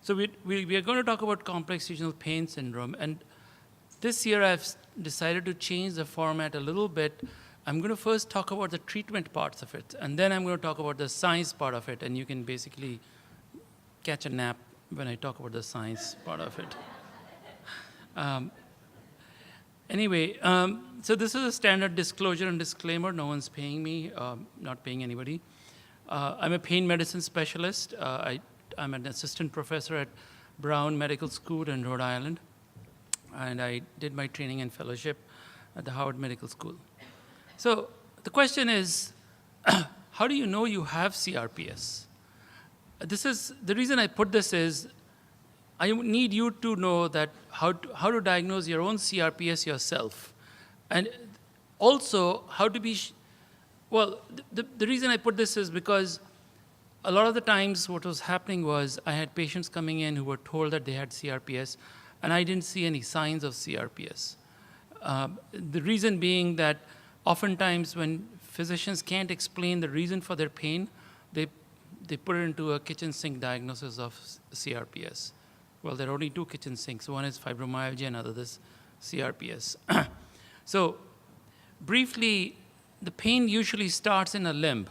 So we are going to talk about complex regional pain syndrome. And this year I've decided to change the format a little bit. I'm going to first talk about the treatment parts of it, and then I'm going to talk about the science part of it, and you can basically catch a nap when I talk about the science part of it. Anyway, so this is a standard disclosure and disclaimer. No one's paying me, not paying anybody. I'm a pain medicine specialist. I'm an assistant professor at Brown Medical School in Rhode Island, and I did my training and fellowship at the Harvard Medical School. So the question is, how do you know you have CRPS? The reason I put this is, I need you to know that how to diagnose your own CRPS yourself. And also, how to be, the reason I put this is because a lot of the times what was happening was I had patients coming in who were told that they had CRPS, and I didn't see any signs of CRPS. The reason being that oftentimes when physicians can't explain the reason for their pain, they put it into a kitchen sink diagnosis of CRPS. Well, there are only two kitchen sinks. One is fibromyalgia and other is CRPS. So briefly, the pain usually starts in a limb,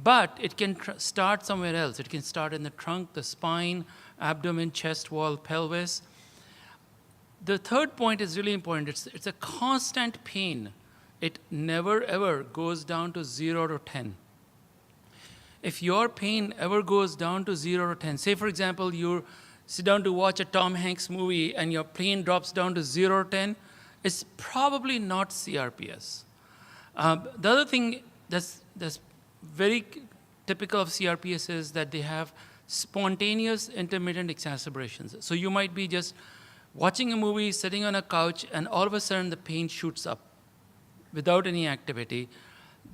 but it can start somewhere else. It can start in the trunk, the spine, abdomen, chest wall, pelvis. The third point is really important. It's a constant pain. It never, ever goes down to 0 to 10. If your pain ever goes down to 0 to 10, say, for example, you sit down to watch a Tom Hanks movie and your pain drops down to 0 to 10, it's probably not CRPS. The other thing that's very typical of CRPS is that they have spontaneous intermittent exacerbations. So you might be just watching a movie, sitting on a couch, and all of a sudden the pain shoots up without any activity.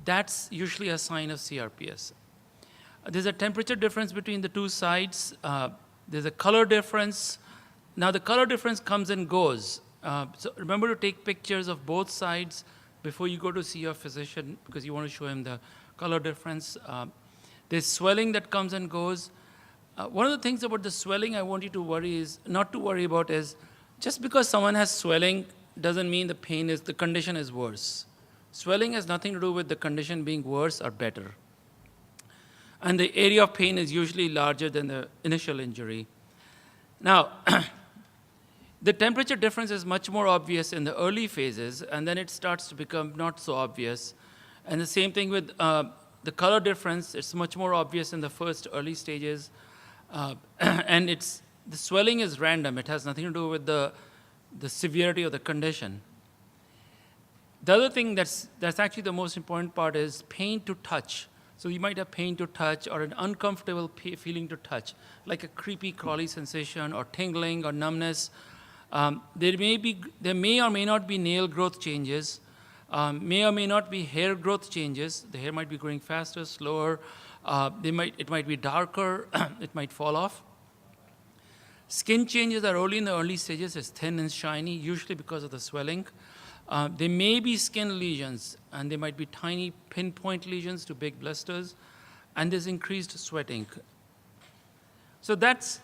That's usually a sign of CRPS. There's a temperature difference between the two sides. There's a color difference. Now the color difference comes and goes. So remember to take pictures of both sides before you go to see your physician, because you want to show him the color difference. There's swelling that comes and goes. One of the things about the swelling I want you to not to worry about is, just because someone has swelling doesn't mean the condition is worse. Swelling has nothing to do with the condition being worse or better. And the area of pain is usually larger than the initial injury. Now, the temperature difference is much more obvious in the early phases, and then it starts to become not so obvious. And the same thing with the color difference. It's much more obvious in the first early stages. And the swelling is random. It has nothing to do with the severity of the condition. The other thing that's actually the most important part is pain to touch. So you might have pain to touch or an uncomfortable feeling to touch, like a creepy, crawly sensation or tingling or numbness. There may or may not be nail growth changes, may or may not be hair growth changes. The hair might be growing faster, slower. It might be darker. It might fall off. Skin changes are only in the early stages. It's thin and shiny, usually because of the swelling. There may be skin lesions, and they might be tiny pinpoint lesions to big blisters, and there's increased sweating. So that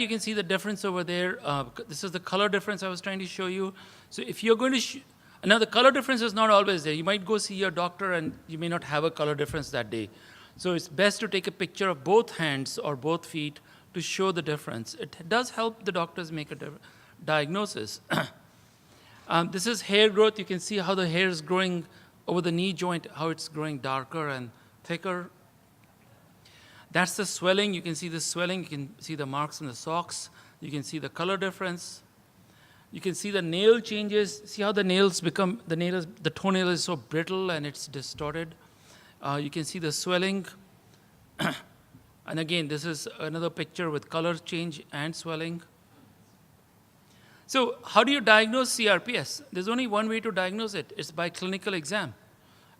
you can see the difference over there. This is the color difference I was trying to show you. So if you're going to, now the color difference is not always there. You might go see your doctor, and you may not have a color difference that day. So it's best to take a picture of both hands or both feet to show the difference. It does help the doctors make a diagnosis. This is hair growth. You can see how the hair is growing over the knee joint, how it's growing darker and thicker. That's the swelling. You can see the swelling. You can see the marks in the socks. You can see the color difference. You can see the nail changes. See how the toenail is so brittle and it's distorted. You can see the swelling. And again, this is another picture with color change and swelling. So how do you diagnose CRPS? There's only one way to diagnose it. It's by clinical exam.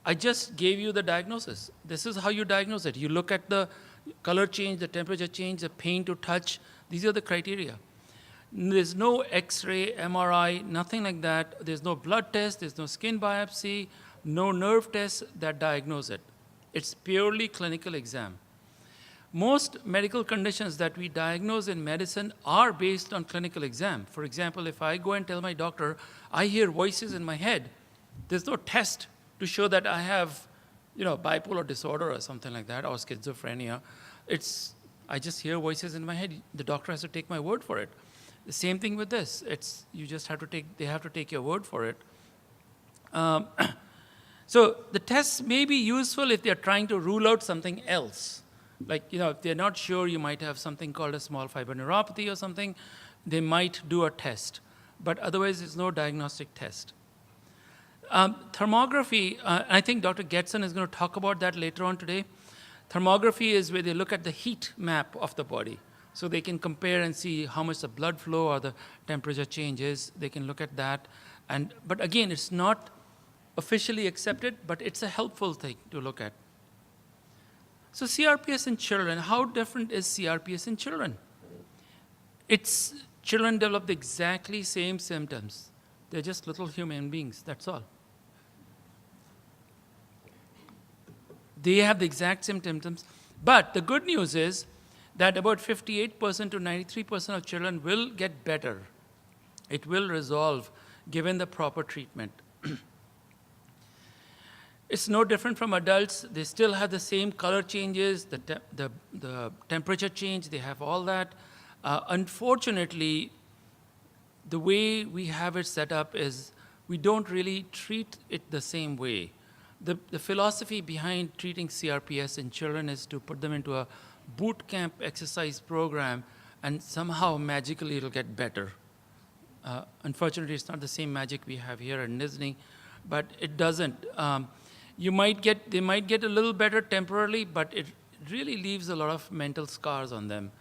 I just gave you the diagnosis. This is how you diagnose it. You look at the color change, the temperature change, the pain to touch. These are the criteria. There's no X-ray, MRI, nothing like that. There's no blood test. There's no skin biopsy, no nerve tests that diagnose it. It's purely clinical exam. Most medical conditions that we diagnose in medicine are based on clinical exam. For example, if I go and tell my doctor, I hear voices in my head, there's no test to show that I have, bipolar disorder or something like that, or schizophrenia. I just hear voices in my head. The doctor has to take my word for it. The same thing with this. They have to take your word for it. So the tests may be useful if they're trying to rule out something else. Like, if they're not sure you might have something called a small fiber neuropathy or something, they might do a test. But otherwise, there's no diagnostic test. Thermography, I think Dr. Getson is going to talk about that later on today. Thermography is where they look at the heat map of the body. So they can compare and see how much the blood flow or the temperature changes. They can look at that. But again, it's not officially accepted, but it's a helpful thing to look at. So CRPS in children, how different is CRPS in children? Children develop the exactly same symptoms. They're just little human beings, that's all. They have the exact same symptoms, but the good news is that about 58% to 93% of children will get better. It will resolve given the proper treatment. It's no different from adults. They still have the same color changes, the temperature change, they have all that. Unfortunately, the way we have it set up is we don't really treat it the same way. The philosophy behind treating CRPS in children is to put them into a boot camp exercise program and somehow magically it'll get better. Unfortunately, it's not the same magic we have here in Disney, but it doesn't. They might get a little better temporarily, but it really leaves a lot of mental scars on them.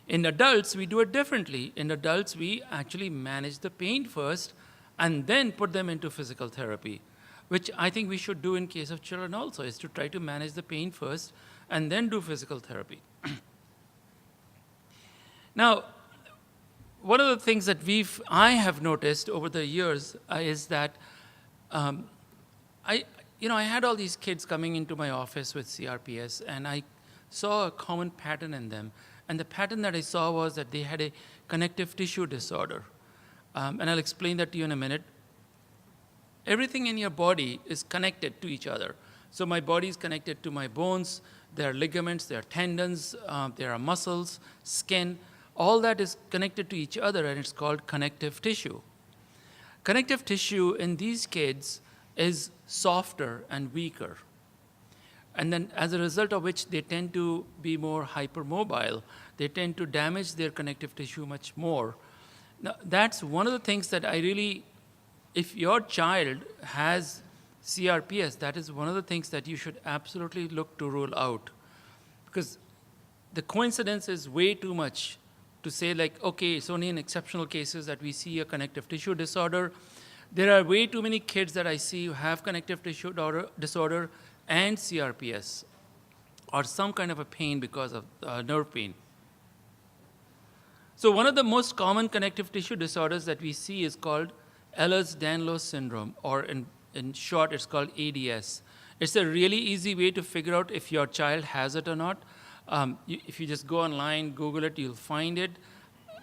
In adults, we do it differently. In adults, we actually manage the pain first and then put them into physical therapy, which I think we should do in case of children also, is to try to manage the pain first and then do physical therapy. Now, one of the things that I have noticed over the years is that I had all these kids coming into my office with CRPS, and I saw a common pattern in them. And the pattern that I saw was that they had a connective tissue disorder. And I'll explain that to you in a minute. Everything in your body is connected to each other. So my body is connected to my bones. There are ligaments, there are tendons, there are muscles, skin. All that is connected to each other, and it's called connective tissue. Connective tissue in these kids is softer and weaker. And then as a result of which they tend to be more hypermobile. They tend to damage their connective tissue much more. Now, that's one of the things that if your child has CRPS, that is one of the things that you should absolutely look to rule out. Because the coincidence is way too much to say like, okay, it's only in exceptional cases that we see a connective tissue disorder. There are way too many kids that I see who have connective tissue disorder and CRPS, or some kind of a pain because of nerve pain. So one of the most common connective tissue disorders that we see is called Ehlers-Danlos syndrome, or in short, it's called ADS. It's a really easy way to figure out if your child has it or not. If you just go online, Google it, you'll find it.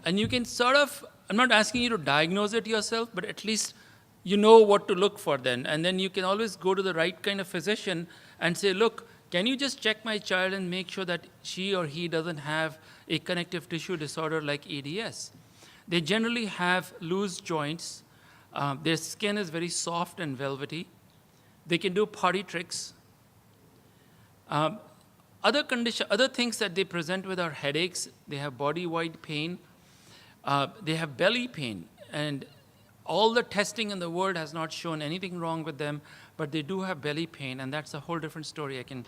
And you can I'm not asking you to diagnose it yourself, but at least you know what to look for then. And then you can always go to the right kind of physician and say, look, can you just check my child and make sure that she or he doesn't have a connective tissue disorder like ADS? They generally have loose joints. Their skin is very soft and velvety. They can do potty tricks. Other things that they present with are headaches. They have body-wide pain. They have belly pain. And all the testing in the world has not shown anything wrong with them, but they do have belly pain, and that's a whole different story I can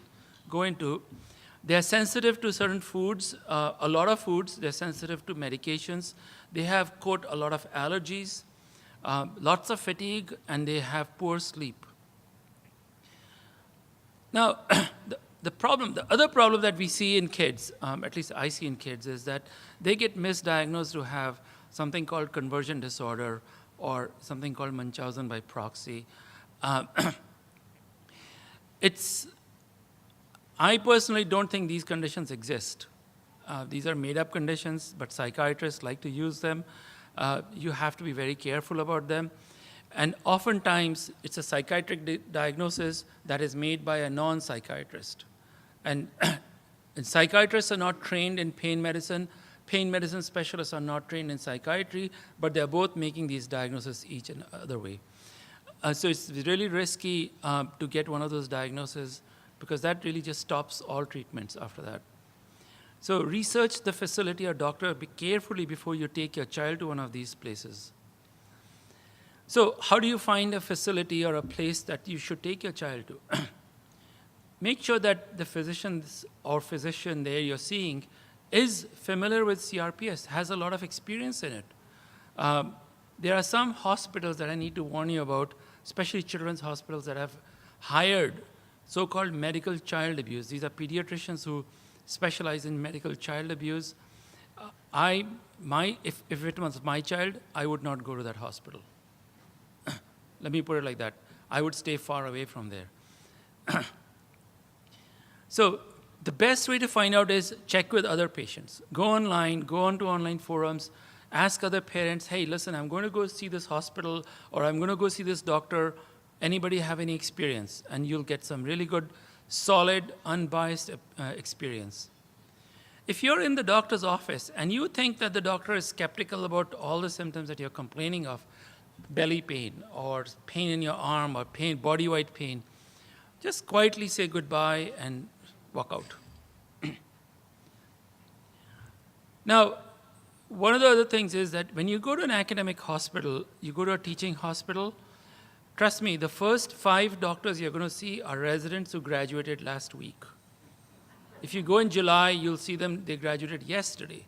go into. They're sensitive to certain foods, a lot of foods. They're sensitive to medications. They have, quote, a lot of allergies, lots of fatigue, and they have poor sleep. Now, the other problem that we see in kids, at least I see in kids, is that they get misdiagnosed to have something called conversion disorder or something called Munchausen by proxy. I personally don't think these conditions exist. These are made-up conditions, but psychiatrists like to use them. You have to be very careful about them. And oftentimes, it's a psychiatric diagnosis that is made by a non-psychiatrist. And, and psychiatrists are not trained in pain medicine. Pain medicine specialists are not trained in psychiatry, but they're both making these diagnoses each and other way. So it's really risky to get one of those diagnoses, because that really just stops all treatments after that. So research the facility or doctor carefully before you take your child to one of these places. So how do you find a facility or a place that you should take your child to? Make sure that the physicians or physician there you're seeing is familiar with CRPS, has a lot of experience in it. There are some hospitals that I need to warn you about, especially children's hospitals, that have hired so-called medical child abuse. These are pediatricians who specialize in medical child abuse. If it was my child, I would not go to that hospital. Let me put it like that. I would stay far away from there. So the best way to find out is check with other patients. Go online, go onto online forums, ask other parents, hey, listen, I'm going to go see this hospital, or I'm going to go see this doctor. Anybody have any experience? And you'll get some really good, solid, unbiased experience. If you're in the doctor's office and you think that the doctor is skeptical about all the symptoms that you're complaining of, belly pain or pain in your arm or pain, body-wide pain, just quietly say goodbye and walk out. Now, one of the other things is that when you go to an academic hospital, you go to a teaching hospital, trust me, the first 5 doctors you're going to see are residents who graduated last week. If you go in July, you'll see them, they graduated yesterday.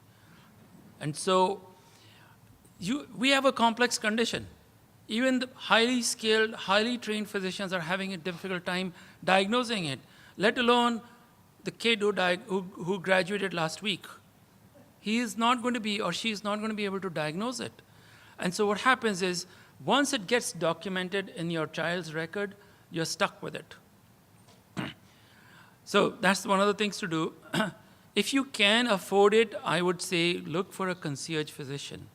And so we have a complex condition. Even the highly skilled, highly trained physicians are having a difficult time diagnosing it, let alone the kid who graduated last week. He is not going to be, or she is not going to be able to diagnose it. And so what happens is, once it gets documented in your child's record, you're stuck with it. So that's one of the things to do. If you can afford it, I would say look for a concierge physician.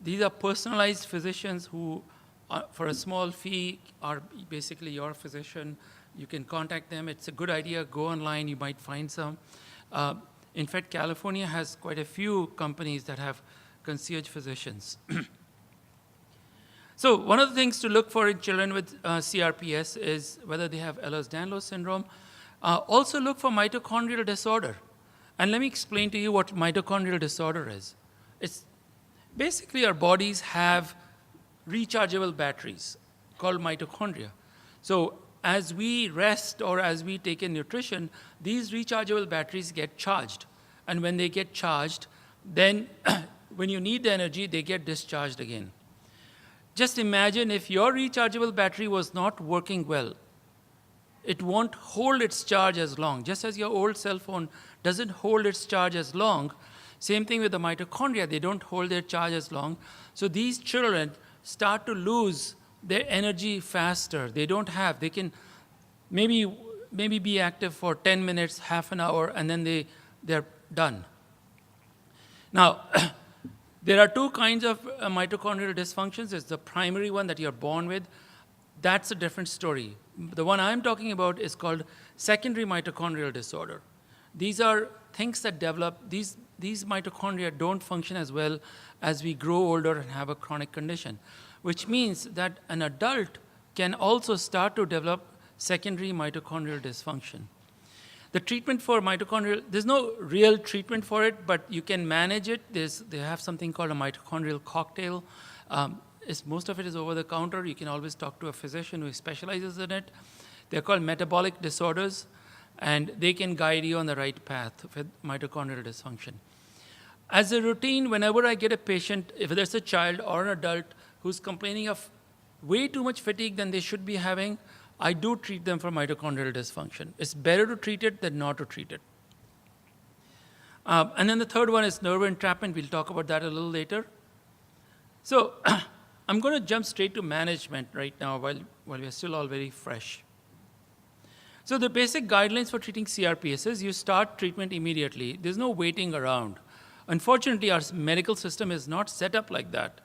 These are personalized physicians who, for a small fee, are basically your physician. You can contact them. It's a good idea. Go online. You might find some. In fact, California has quite a few companies that have concierge physicians. So one of the things to look for in children with CRPS is whether they have Ehlers-Danlos syndrome. Also look for mitochondrial disorder. And let me explain to you what mitochondrial disorder is. It's basically our bodies have rechargeable batteries called mitochondria. So as we rest or as we take in nutrition, these rechargeable batteries get charged. And when they get charged, then when you need the energy, they get discharged again. Just imagine if your rechargeable battery was not working well. It won't hold its charge as long. Just as your old cell phone doesn't hold its charge as long, same thing with the mitochondria. They don't hold their charge as long. So these children start to lose their energy faster. They can maybe be active for 10 minutes, half an hour, and then they're done. Now, there are 2 kinds of mitochondrial dysfunctions. There's the primary one that you're born with. That's a different story. The one I'm talking about is called secondary mitochondrial disorder. These are things that develop. These mitochondria don't function as well as we grow older and have a chronic condition, which means that an adult can also start to develop secondary mitochondrial dysfunction. The treatment for mitochondrial, there's no real treatment for it, but you can manage it. They have something called a mitochondrial cocktail. Most of it is over the counter. You can always talk to a physician who specializes in it. They're called metabolic disorders, and they can guide you on the right path with mitochondrial dysfunction. As a routine, whenever I get a patient, if there's a child or an adult who's complaining of way too much fatigue than they should be having, I do treat them for mitochondrial dysfunction. It's better to treat it than not to treat it. And then the third one is nerve entrapment. We'll talk about that a little later. So I'm going to jump straight to management right now while we're still all very fresh. So the basic guidelines for treating CRPS is you start treatment immediately. There's no waiting around. Unfortunately, our medical system is not set up like that.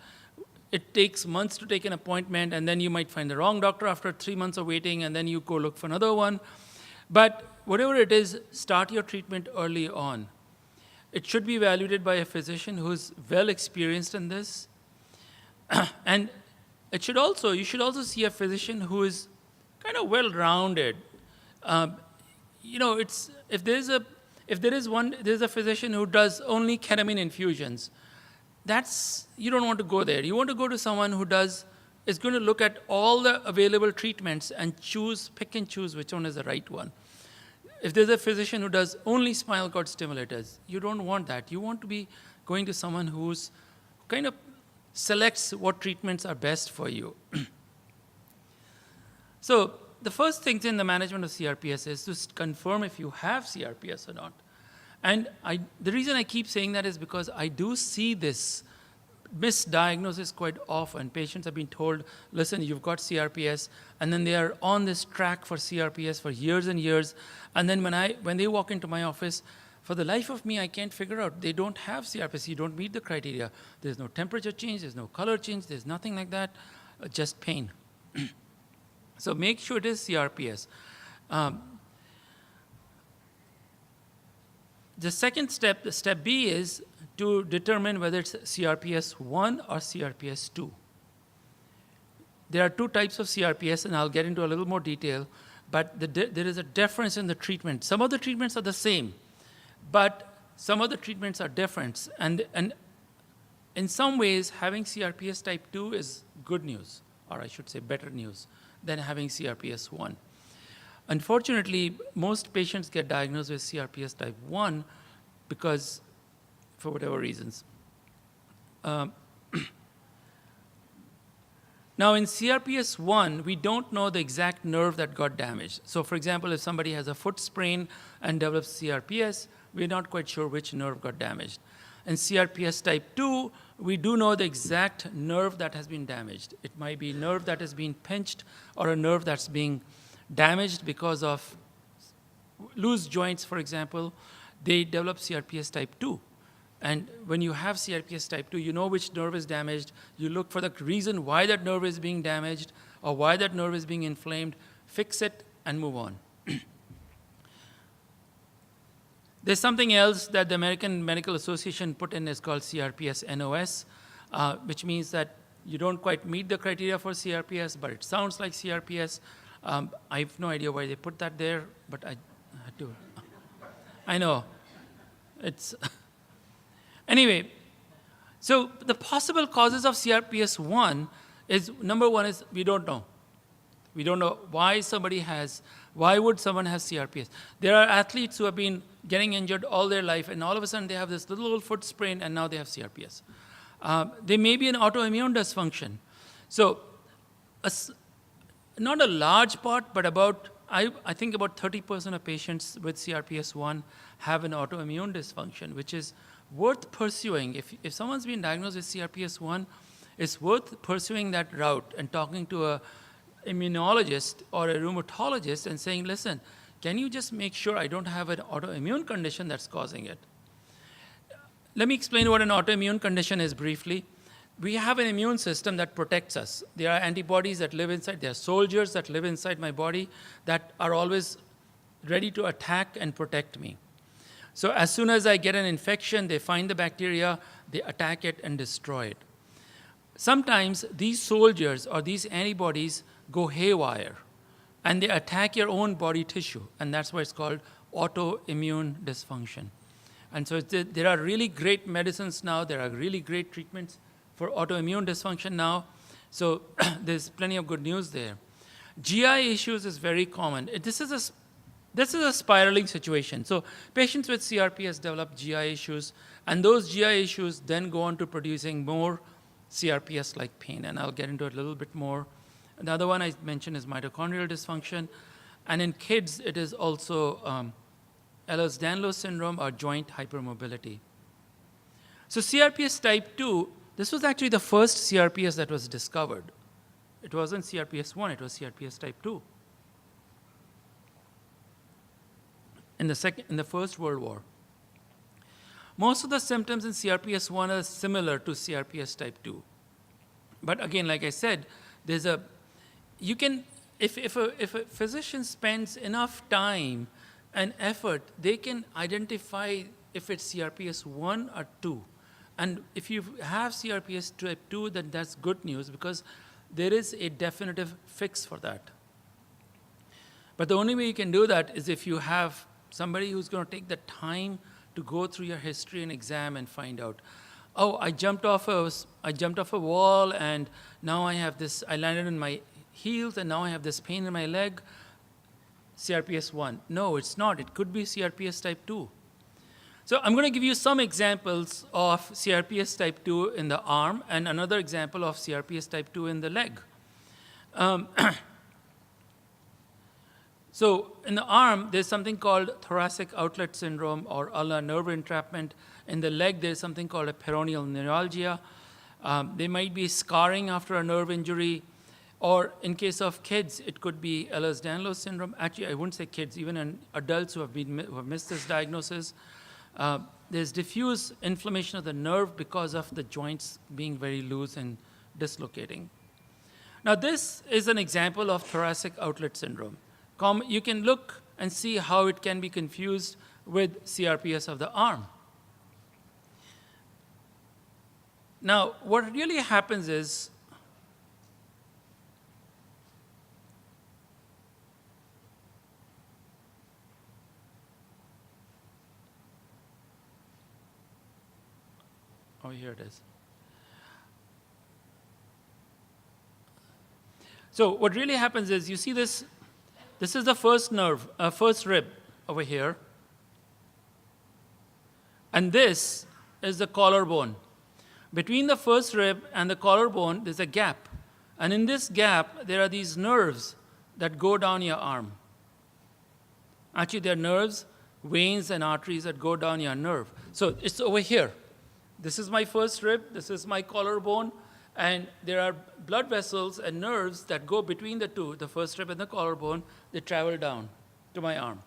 It takes months to take an appointment, and then you might find the wrong doctor after 3 months of waiting, and then you go look for another one. But whatever it is, start your treatment early on. It should be evaluated by a physician who's well experienced in this. And you should also see a physician who is kind of well-rounded. If there's a physician who does only ketamine infusions, you don't want to go there. You want to go to someone who is going to look at all the available treatments and pick and choose which one is the right one. If there's a physician who does only spinal cord stimulators, you don't want that. You want to be going to someone who's kind of selects what treatments are best for you. So the first thing in the management of CRPS is to confirm if you have CRPS or not. And the reason I keep saying that is because I do see this misdiagnosis quite often. Patients have been told, listen, you've got CRPS, and then they are on this track for CRPS for years and years. And then when they walk into my office, for the life of me, I can't figure out. They don't have CRPS. You don't meet the criteria. There's no temperature change. There's no color change. There's nothing like that. Just pain. So make sure it is CRPS. The second step, step B, is to determine whether it's CRPS 1 or CRPS 2. There are two types of CRPS, and I'll get into a little more detail, but there is a difference in the treatment. Some of the treatments are the same, but some of the treatments are different. And in some ways, having CRPS type 2 is good news, or I should say better news, than having CRPS 1. Unfortunately, most patients get diagnosed with CRPS type 1 because, for whatever reasons. Now, in CRPS 1, we don't know the exact nerve that got damaged. So, for example, if somebody has a foot sprain and develops CRPS, we're not quite sure which nerve got damaged. In CRPS type 2, we do know the exact nerve that has been damaged. It might be a nerve that has been pinched or a nerve that's being damaged because of loose joints, for example. They develop CRPS type 2. And when you have CRPS type 2, you know which nerve is damaged. You look for the reason why that nerve is being damaged or why that nerve is being inflamed, fix it, and move on. There's something else that the American Medical Association put in is called CRPS NOS, which means that you don't quite meet the criteria for CRPS, but it sounds like CRPS. I have no idea why they put that there, but I had to. I know. It's anyway, so the possible causes of CRPS 1 is, number one is we don't know. We don't know why would someone have CRPS? There are athletes who have been getting injured all their life, and all of a sudden they have this little old foot sprain, and now they have CRPS. There may be an autoimmune dysfunction. So not a large part, but I think about 30% of patients with CRPS 1 have an autoimmune dysfunction, which is worth pursuing. If someone's been diagnosed with CRPS 1, it's worth pursuing that route and talking to a immunologist or a rheumatologist and saying, listen, can you just make sure I don't have an autoimmune condition that's causing it? Let me explain what an autoimmune condition is briefly. We have an immune system that protects us. There are antibodies that live inside. There are soldiers that live inside my body that are always ready to attack and protect me. So as soon as I get an infection, they find the bacteria, they attack it and destroy it. Sometimes these soldiers or these antibodies go haywire, and they attack your own body tissue, and that's why it's called autoimmune dysfunction. And so there are really great medicines now. There are really great treatments for autoimmune dysfunction now. So there's plenty of good news there. GI issues is very common. This is a spiraling situation. So patients with CRPS develop GI issues, and those GI issues then go on to producing more CRPS-like pain, and I'll get into it a little bit more. The other one I mentioned is mitochondrial dysfunction, and in kids, it is also Ehlers-Danlos syndrome or joint hypermobility. So CRPS type 2, this was actually the first CRPS that was discovered. It wasn't CRPS 1, it was CRPS type 2. in the First World War. Most of the symptoms in CRPS 1 are similar to CRPS type 2. But again, like I said, if a physician spends enough time and effort, they can identify if it's CRPS 1 or 2. And if you have CRPS type 2, then that's good news because there is a definitive fix for that. But the only way you can do that is if you have somebody who's going to take the time to go through your history and exam and find out, oh, I jumped off a wall and now I landed in my heels and now I have this pain in my leg. CRPS 1. No, it's not. It could be CRPS type 2. So I'm going to give you some examples of CRPS type 2 in the arm and another example of CRPS type 2 in the leg. So in the arm, there's something called thoracic outlet syndrome or ulnar nerve entrapment. In the leg, there's something called a peroneal neuralgia. There might be scarring after a nerve injury. Or in case of kids, it could be Ehlers-Danlos syndrome. Actually, I wouldn't say kids, even in adults who have missed this diagnosis. There's diffuse inflammation of the nerve because of the joints being very loose and dislocating. Now, this is an example of thoracic outlet syndrome. You can look and see how it can be confused with CRPS of the arm. Now, what really happens is, oh, here it is. So what really happens is, you see this is the first nerve, first rib over here. And this is the collarbone. Between the first rib and the collarbone, there's a gap. And in this gap, there are these nerves that go down your arm. Actually, they're nerves, veins, and arteries that go down your nerve. So it's over here. This is my first rib, this is my collarbone, and there are blood vessels and nerves that go between the two, the first rib and the collarbone. They travel down to my arm.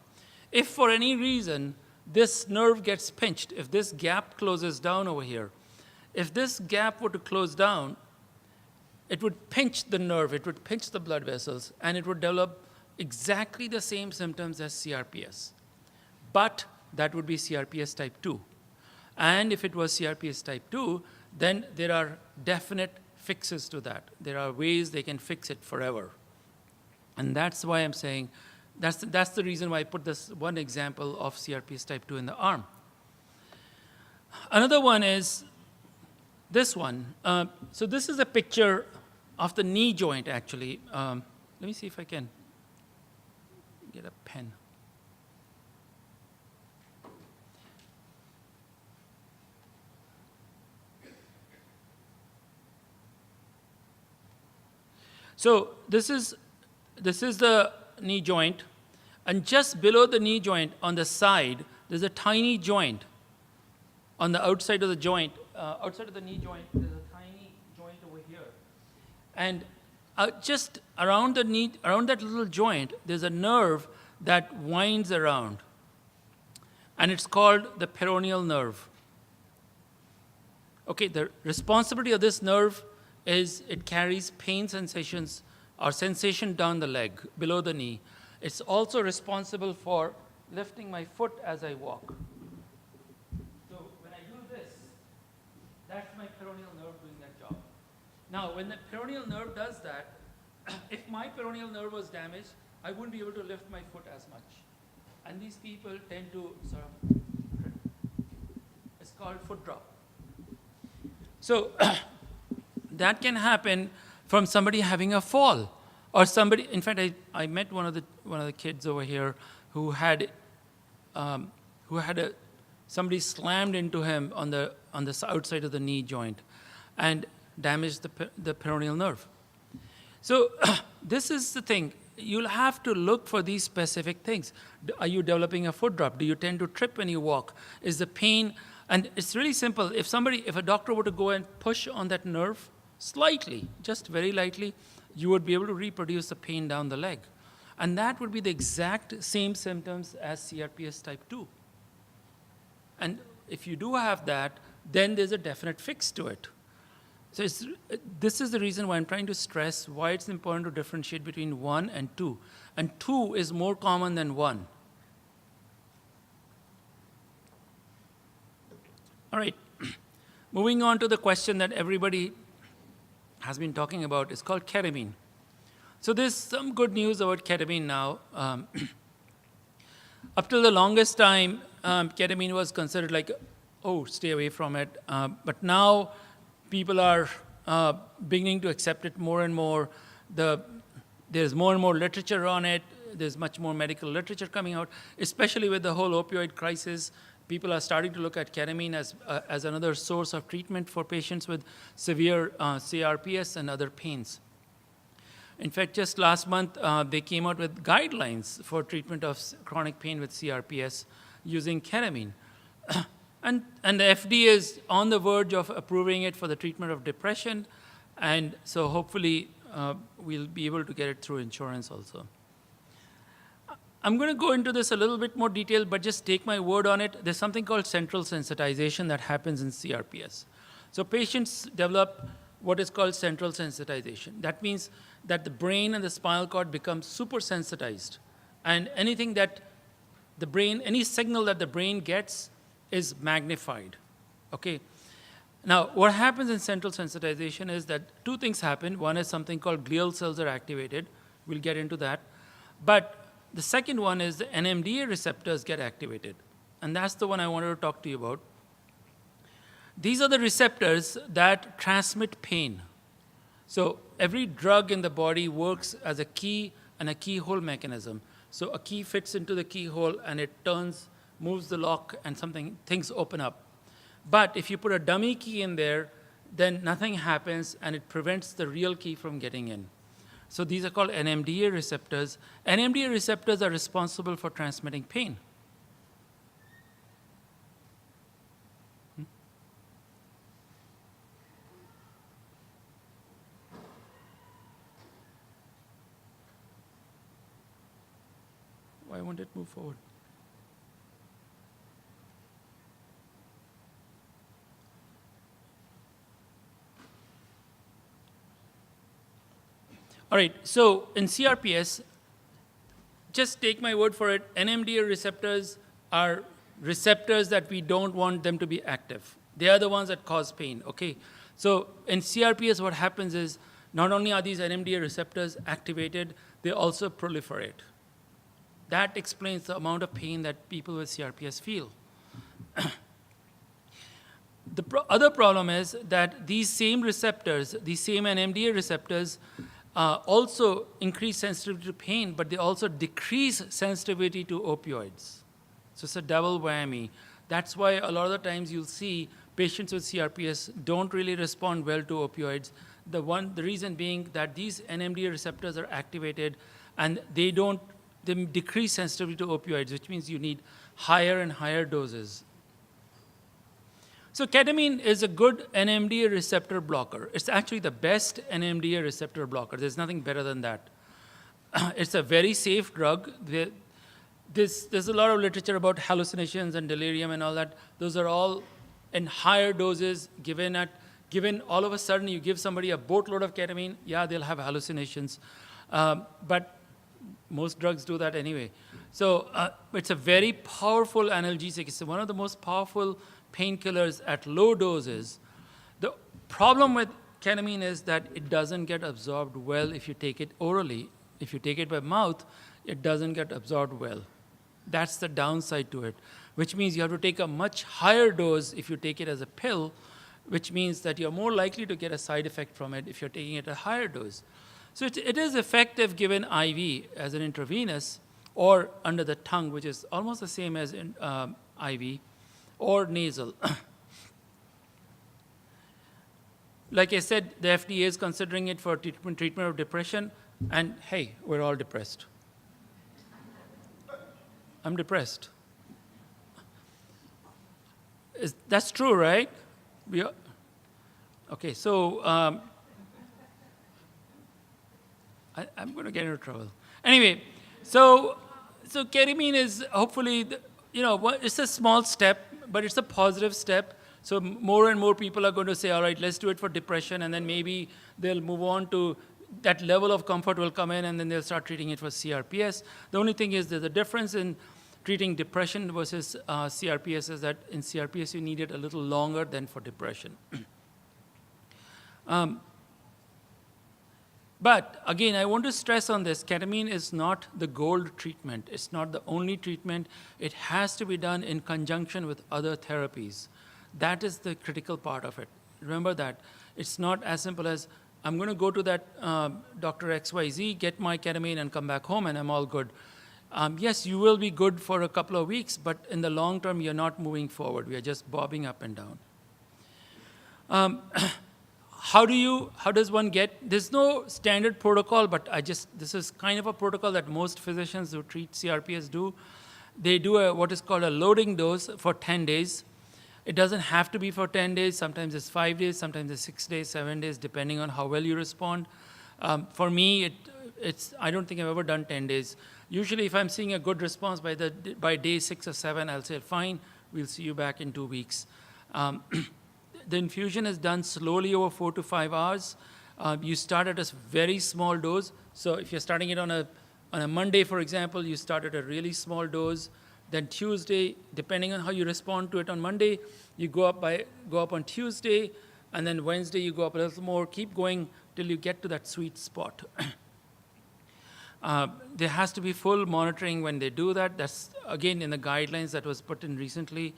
If for any reason this nerve gets pinched, if this gap closes down over here, if this gap were to close down, it would pinch the nerve, it would pinch the blood vessels, and it would develop exactly the same symptoms as CRPS. But that would be CRPS type 2. And if it was CRPS type 2, then there are definite fixes to that. There are ways they can fix it forever. And that's why I'm saying, that's the reason why I put this one example of CRPS type 2 in the arm. Another one is this one. So this is a picture of the knee joint, actually. Let me see if I can get a pen. So this is the knee joint, and just below the knee joint on the side, there's a tiny joint. On the outside of the joint, outside of the knee joint, there's a tiny joint over here. And just around the knee, around that little joint, there's a nerve that winds around, and it's called the peroneal nerve. Okay, the responsibility of this nerve is it carries pain sensations or sensation down the leg, below the knee. It's also responsible for lifting my foot as I walk. So when I do this, that's my peroneal nerve doing that job. Now, when the peroneal nerve does that, if my peroneal nerve was damaged, I wouldn't be able to lift my foot as much. And these people tend to sort of, it's called foot drop. So that can happen from somebody having a fall, or somebody. In fact, I met one of the kids over here who had somebody slammed into him on the outside of the knee joint, and damaged the peroneal nerve. So this is the thing. You'll have to look for these specific things. Are you developing a foot drop? Do you tend to trip when you walk? Is the pain? And it's really simple. If a doctor were to go and push on that nerve slightly, just very lightly, you would be able to reproduce the pain down the leg. And that would be the exact same symptoms as CRPS type 2. And if you do have that, then there's a definite fix to it. So this is the reason why I'm trying to stress why it's important to differentiate between 1 and 2. And 2 is more common than 1. All right. Moving on to the question that everybody has been talking about, is called ketamine. So there's some good news about ketamine now. Up till the longest time, ketamine was considered like, oh, stay away from it. But now people are beginning to accept it more and more. There's more and more literature on it. There's much more medical literature coming out, especially with the whole opioid crisis. People are starting to look at ketamine as another source of treatment for patients with severe CRPS and other pains. In fact, just last month, they came out with guidelines for treatment of chronic pain with CRPS using ketamine. And the FDA is on the verge of approving it for the treatment of depression. And so hopefully, we'll be able to get it through insurance also. I'm going to go into this a little bit more detail, but just take my word on it. There's something called central sensitization that happens in CRPS. So patients develop what is called central sensitization. That means that the brain and the spinal cord become super sensitized. And anything that the brain, any signal that the brain gets is magnified, okay? Now, what happens in central sensitization is that two things happen. One is something called glial cells are activated. We'll get into that. But the second one is the NMDA receptors get activated. And that's the one I wanted to talk to you about. These are the receptors that transmit pain. So every drug in the body works as a key and a keyhole mechanism. So a key fits into the keyhole and it turns, moves the lock, and things open up. But if you put a dummy key in there, then nothing happens and it prevents the real key from getting in. So these are called NMDA receptors. NMDA receptors are responsible for transmitting pain. Why won't it move forward? All right, so in CRPS, just take my word for it, NMDA receptors are receptors that we don't want them to be active. They are the ones that cause pain, okay? So in CRPS, what happens is not only are these NMDA receptors activated, they also proliferate. That explains the amount of pain that people with CRPS feel. The other problem is that these same receptors, these same NMDA receptors, also increase sensitivity to pain, but they also decrease sensitivity to opioids. So it's a double whammy. That's why a lot of the times you'll see patients with CRPS don't really respond well to opioids. The reason being that these NMDA receptors are activated and they decrease sensitivity to opioids, which means you need higher and higher doses. So ketamine is a good NMDA receptor blocker. It's actually the best NMDA receptor blocker. There's nothing better than that. It's a very safe drug. There's a lot of literature about hallucinations and delirium and all that. Those are all in higher doses given all of a sudden you give somebody a boatload of ketamine, yeah, they'll have hallucinations. But most drugs do that anyway. So it's a very powerful analgesic. It's one of the most powerful painkillers at low doses. The problem with ketamine is that it doesn't get absorbed well if you take it orally. If you take it by mouth, it doesn't get absorbed well. That's the downside to it, which means you have to take a much higher dose if you take it as a pill, which means that you're more likely to get a side effect from it if you're taking it at a higher dose. So it is effective given IV as an intravenous or under the tongue, which is almost the same as in IV, or nasal. Like I said, the FDA is considering it for treatment of depression, and hey, we're all depressed. I'm depressed. That's true, right? Okay, so I'm going to get into trouble. Anyway, So, so ketamine is hopefully, it's a small step, but it's a positive step. So more and more people are going to say, all right, let's do it for depression, and then maybe they'll move on to that level of comfort will come in, and then they'll start treating it for CRPS. The only thing is there's a difference in treating depression versus CRPS is that in CRPS you need it a little longer than for depression. But again, I want to stress on this, ketamine is not the gold treatment. It's not the only treatment. It has to be done in conjunction with other therapies. That is the critical part of it. Remember that. It's not as simple as, I'm going to go to that Dr. XYZ, get my ketamine, and come back home, and I'm all good. Yes, you will be good for a couple of weeks, but in the long term, you're not moving forward. We are just bobbing up and down. How does one get, there's no standard protocol, but this is kind of a protocol that most physicians who treat CRPS do. They do what is called a loading dose for 10 days. It doesn't have to be for 10 days. Sometimes it's 5 days, sometimes it's 6 days, 7 days, depending on how well you respond. For me, I don't think I've ever done 10 days. Usually, if I'm seeing a good response by day 6 or 7, I'll say, fine, we'll see you back in 2 weeks. The infusion is done slowly over 4 to 5 hours. You start at a very small dose. So if you're starting it on a Monday, for example, you start at a really small dose. Then Tuesday, depending on how you respond to it on Monday, you go up on Tuesday, and then Wednesday you go up a little more. Keep going till you get to that sweet spot. There has to be full monitoring when they do that. That's, again, in the guidelines that was put in recently.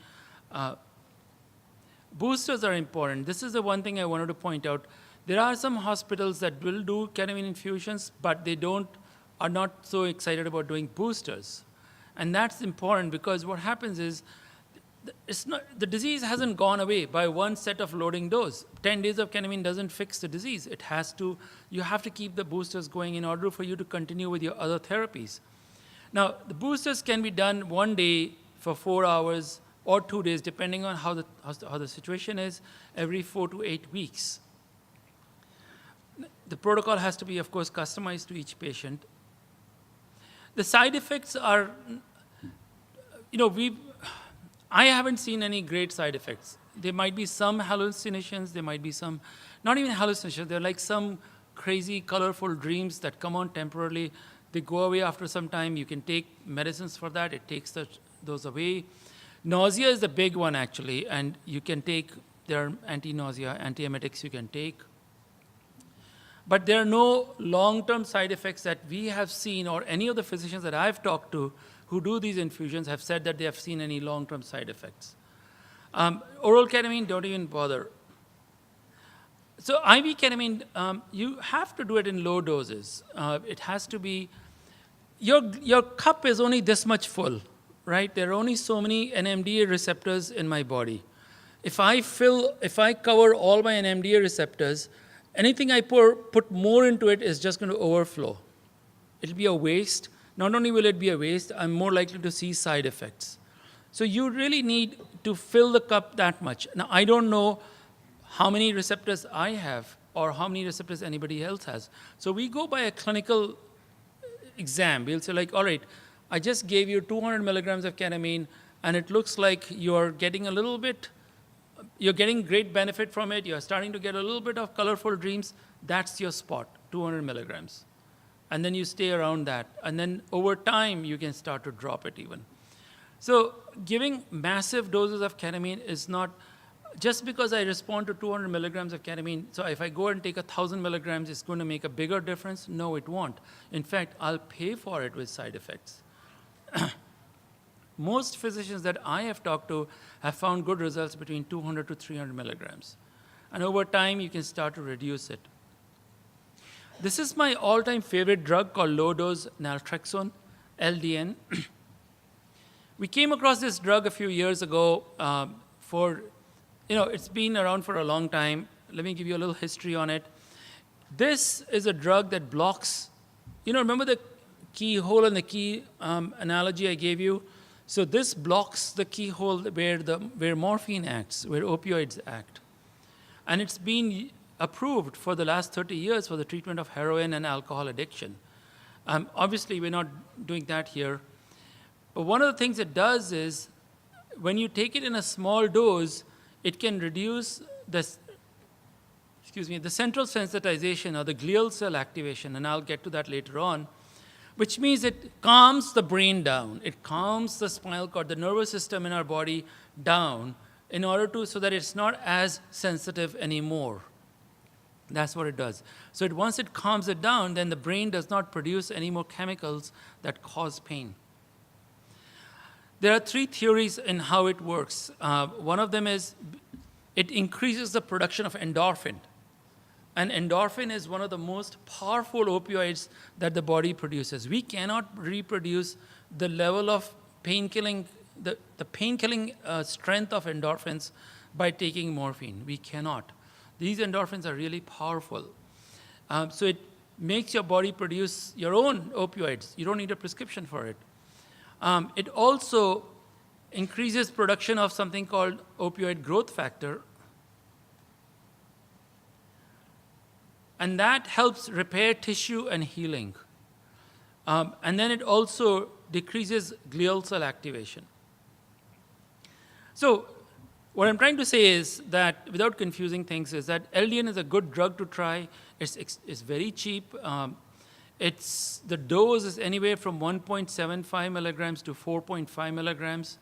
Boosters are important. This is the one thing I wanted to point out. There are some hospitals that will do ketamine infusions, but they are not so excited about doing boosters. And that's important because what happens is the disease hasn't gone away by one set of loading dose. 10 days of ketamine doesn't fix the disease. You have to keep the boosters going in order for you to continue with your other therapies. Now, the boosters can be done one day for 4 hours or 2 days, depending on how the situation is, every 4 to 8 weeks. The protocol has to be, of course, customized to each patient. The side effects are, I haven't seen any great side effects. There might be some hallucinations, there might be some, not even hallucinations, they're like some crazy, colorful dreams that come on temporarily. They go away after some time. You can take medicines for that. It takes those away. Nausea is the big one, actually, and there are anti-nausea, antiemetics you can take. But there are no long-term side effects that we have seen, or any of the physicians that I've talked to who do these infusions have said that they have seen any long-term side effects. Oral ketamine, don't even bother. So IV ketamine, you have to do it in low doses. It has to be, your cup is only this much full, right? There are only so many NMDA receptors in my body. If I cover all my NMDA receptors, anything I put more into it is just going to overflow. It'll be a waste. Not only will it be a waste, I'm more likely to see side effects. So you really need to fill the cup that much. Now, I don't know how many receptors I have or how many receptors anybody else has. So we go by a clinical exam. We'll say, like, all right, I just gave you 200 milligrams of ketamine, and it looks like you're getting you're getting great benefit from it. You're starting to get a little bit of colorful dreams. That's your spot, 200 milligrams. And then you stay around that. And then over time, you can start to drop it even. So giving massive doses of ketamine is not, just because I respond to 200 milligrams of ketamine, so if I go and take 1,000 milligrams, it's going to make a bigger difference? No, it won't. In fact, I'll pay for it with side effects. Most physicians that I have talked to have found good results between 200 to 300 milligrams. And over time, you can start to reduce it. This is my all-time favorite drug called Dose Naltrexone LDN. We came across this drug a few years ago it's been around for a long time. Let me give you a little history on it. This is a drug that blocks, remember the keyhole and the key analogy I gave you? So this blocks the keyhole where morphine acts, where opioids act. And it's been approved for the last 30 years for the treatment of heroin and alcohol addiction. Obviously, we're not doing that here. But one of the things it does is, when you take it in a small dose, it can reduce the central sensitization or the glial cell activation, and I'll get to that later on, which means it calms the brain down. It calms the spinal cord, the nervous system in our body down, in order to, so that it's not as sensitive anymore. That's what it does. So once it calms it down, then the brain does not produce any more chemicals that cause pain. There are 3 theories in how it works. One of them is it increases the production of endorphin. And endorphin is one of the most powerful opioids that the body produces. We cannot reproduce the level of pain-killing, the pain-killing strength of endorphins by taking morphine. We cannot. These endorphins are really powerful. So it makes your body produce your own opioids. You don't need a prescription for it. It also increases production of something called opioid growth factor. And that helps repair tissue and healing. And then it also decreases glial cell activation. So what I'm trying to say is that, without confusing things, is that LDN is a good drug to try. It's very cheap. The dose is anywhere from 1.75 milligrams to 4.5 milligrams.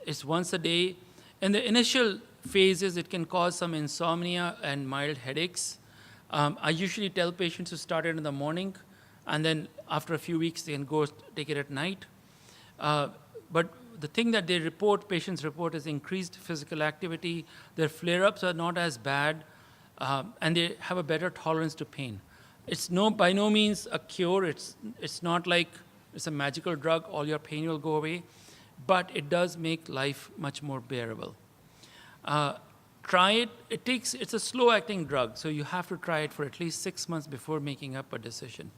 It's once a day. In the initial phases, it can cause some insomnia and mild headaches. I usually tell patients to start it in the morning, and then after a few weeks, they can go take it at night. But the thing that patients report, is increased physical activity. Their flare-ups are not as bad, and they have a better tolerance to pain. It's by no means a cure. It's not like it's a magical drug, all your pain will go away, but it does make life much more bearable. Try it. It's a slow-acting drug, so you have to try it for at least 6 months before making up a decision.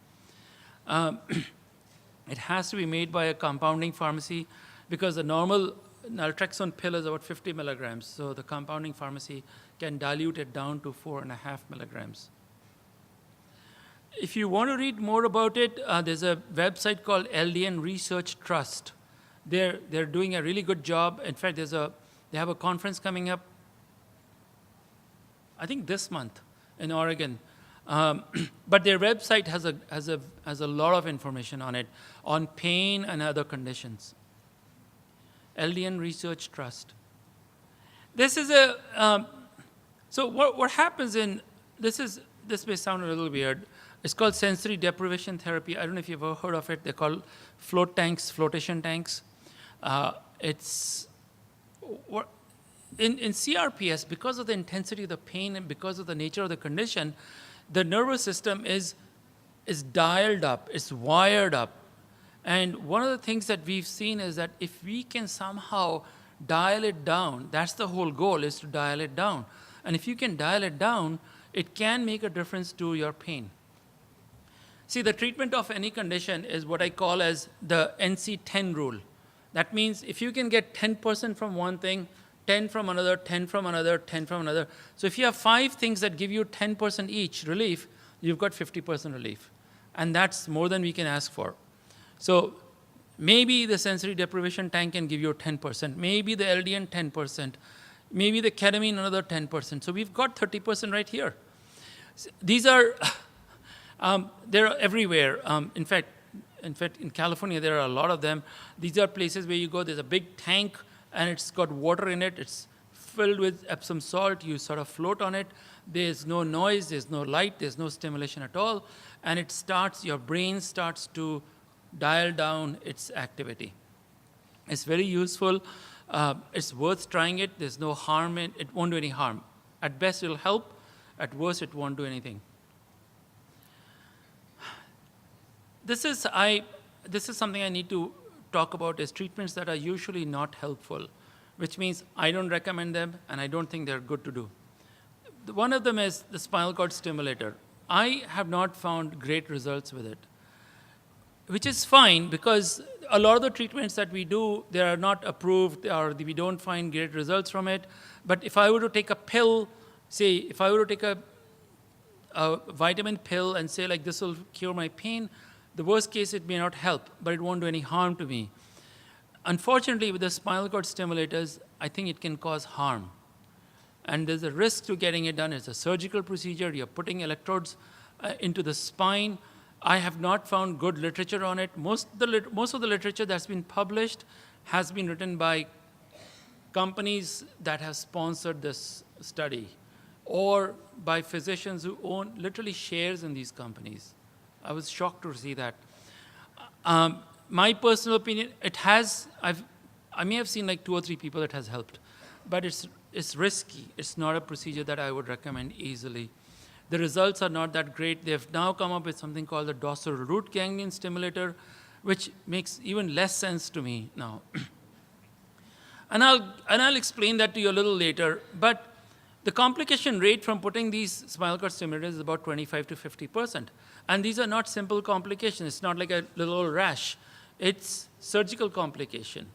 It has to be made by a compounding pharmacy, because the normal naltrexone pill is about 50 milligrams, so the compounding pharmacy can dilute it down to 4.5 milligrams. If you want to read more about it, there's a website called LDN Research Trust. They're doing a really good job. In fact, they have a conference coming up, I think this month, in Oregon. But their website has a lot of information on it, on pain and other conditions. LDN Research Trust. This is so what happens this may sound a little weird. It's called sensory deprivation therapy. I don't know if you've ever heard of it. They're called flotation tanks. In CRPS, because of the intensity of the pain and because of the nature of the condition, the nervous system is dialed up, it's wired up. And one of the things that we've seen is that if we can somehow dial it down, that's the whole goal, is to dial it down. And if you can dial it down, it can make a difference to your pain. See, the treatment of any condition is what I call as the NC10 rule. That means if you can get 10% from one thing, 10 from another, 10 from another, 10 from another. So if you have 5 things that give you 10% each relief, you've got 50% relief. And that's more than we can ask for. So maybe the sensory deprivation tank can give you 10%, maybe the LDN 10%, maybe the ketamine another 10%. So we've got 30% right here. These are, they're everywhere. In fact, in California, there are a lot of them. These are places where you go, there's a big tank, and it's got water in it. It's filled with Epsom salt. You sort of float on it. There's no noise, there's no light, there's no stimulation at all. And your brain starts to dial down its activity. It's very useful. It's worth trying it. There's no harm in it. It won't do any harm. At best, it'll help. At worst, it won't do anything. This is something I need to talk about, is treatments that are usually not helpful, which means I don't recommend them and I don't think they're good to do. One of them is the spinal cord stimulator. I have not found great results with it, which is fine, because a lot of the treatments that we do, they are not approved, or we don't find great results from it. But if I were to take a pill, say, if I were to take a vitamin pill and say, like, this will cure my pain, The worst case, it may not help, but it won't do any harm to me. Unfortunately, with the spinal cord stimulators, I think it can cause harm. And there's a risk to getting it done. It's a surgical procedure. You're putting electrodes into the spine. I have not found good literature on it. Most of the literature that's been published has been written by companies that have sponsored this study, or by physicians who own literally shares in these companies. I was shocked to see that. My personal opinion, I may have seen like 2 or 3 people it has helped, but it's risky. It's not a procedure that I would recommend easily. The results are not that great. They've now come up with something called the dorsal root ganglion stimulator, which makes even less sense to me now. And I'll explain that to you a little later. But the complication rate from putting these spinal cord stimulators is about 25 to 50%. And these are not simple complications. It's not like a little old rash. It's surgical complication.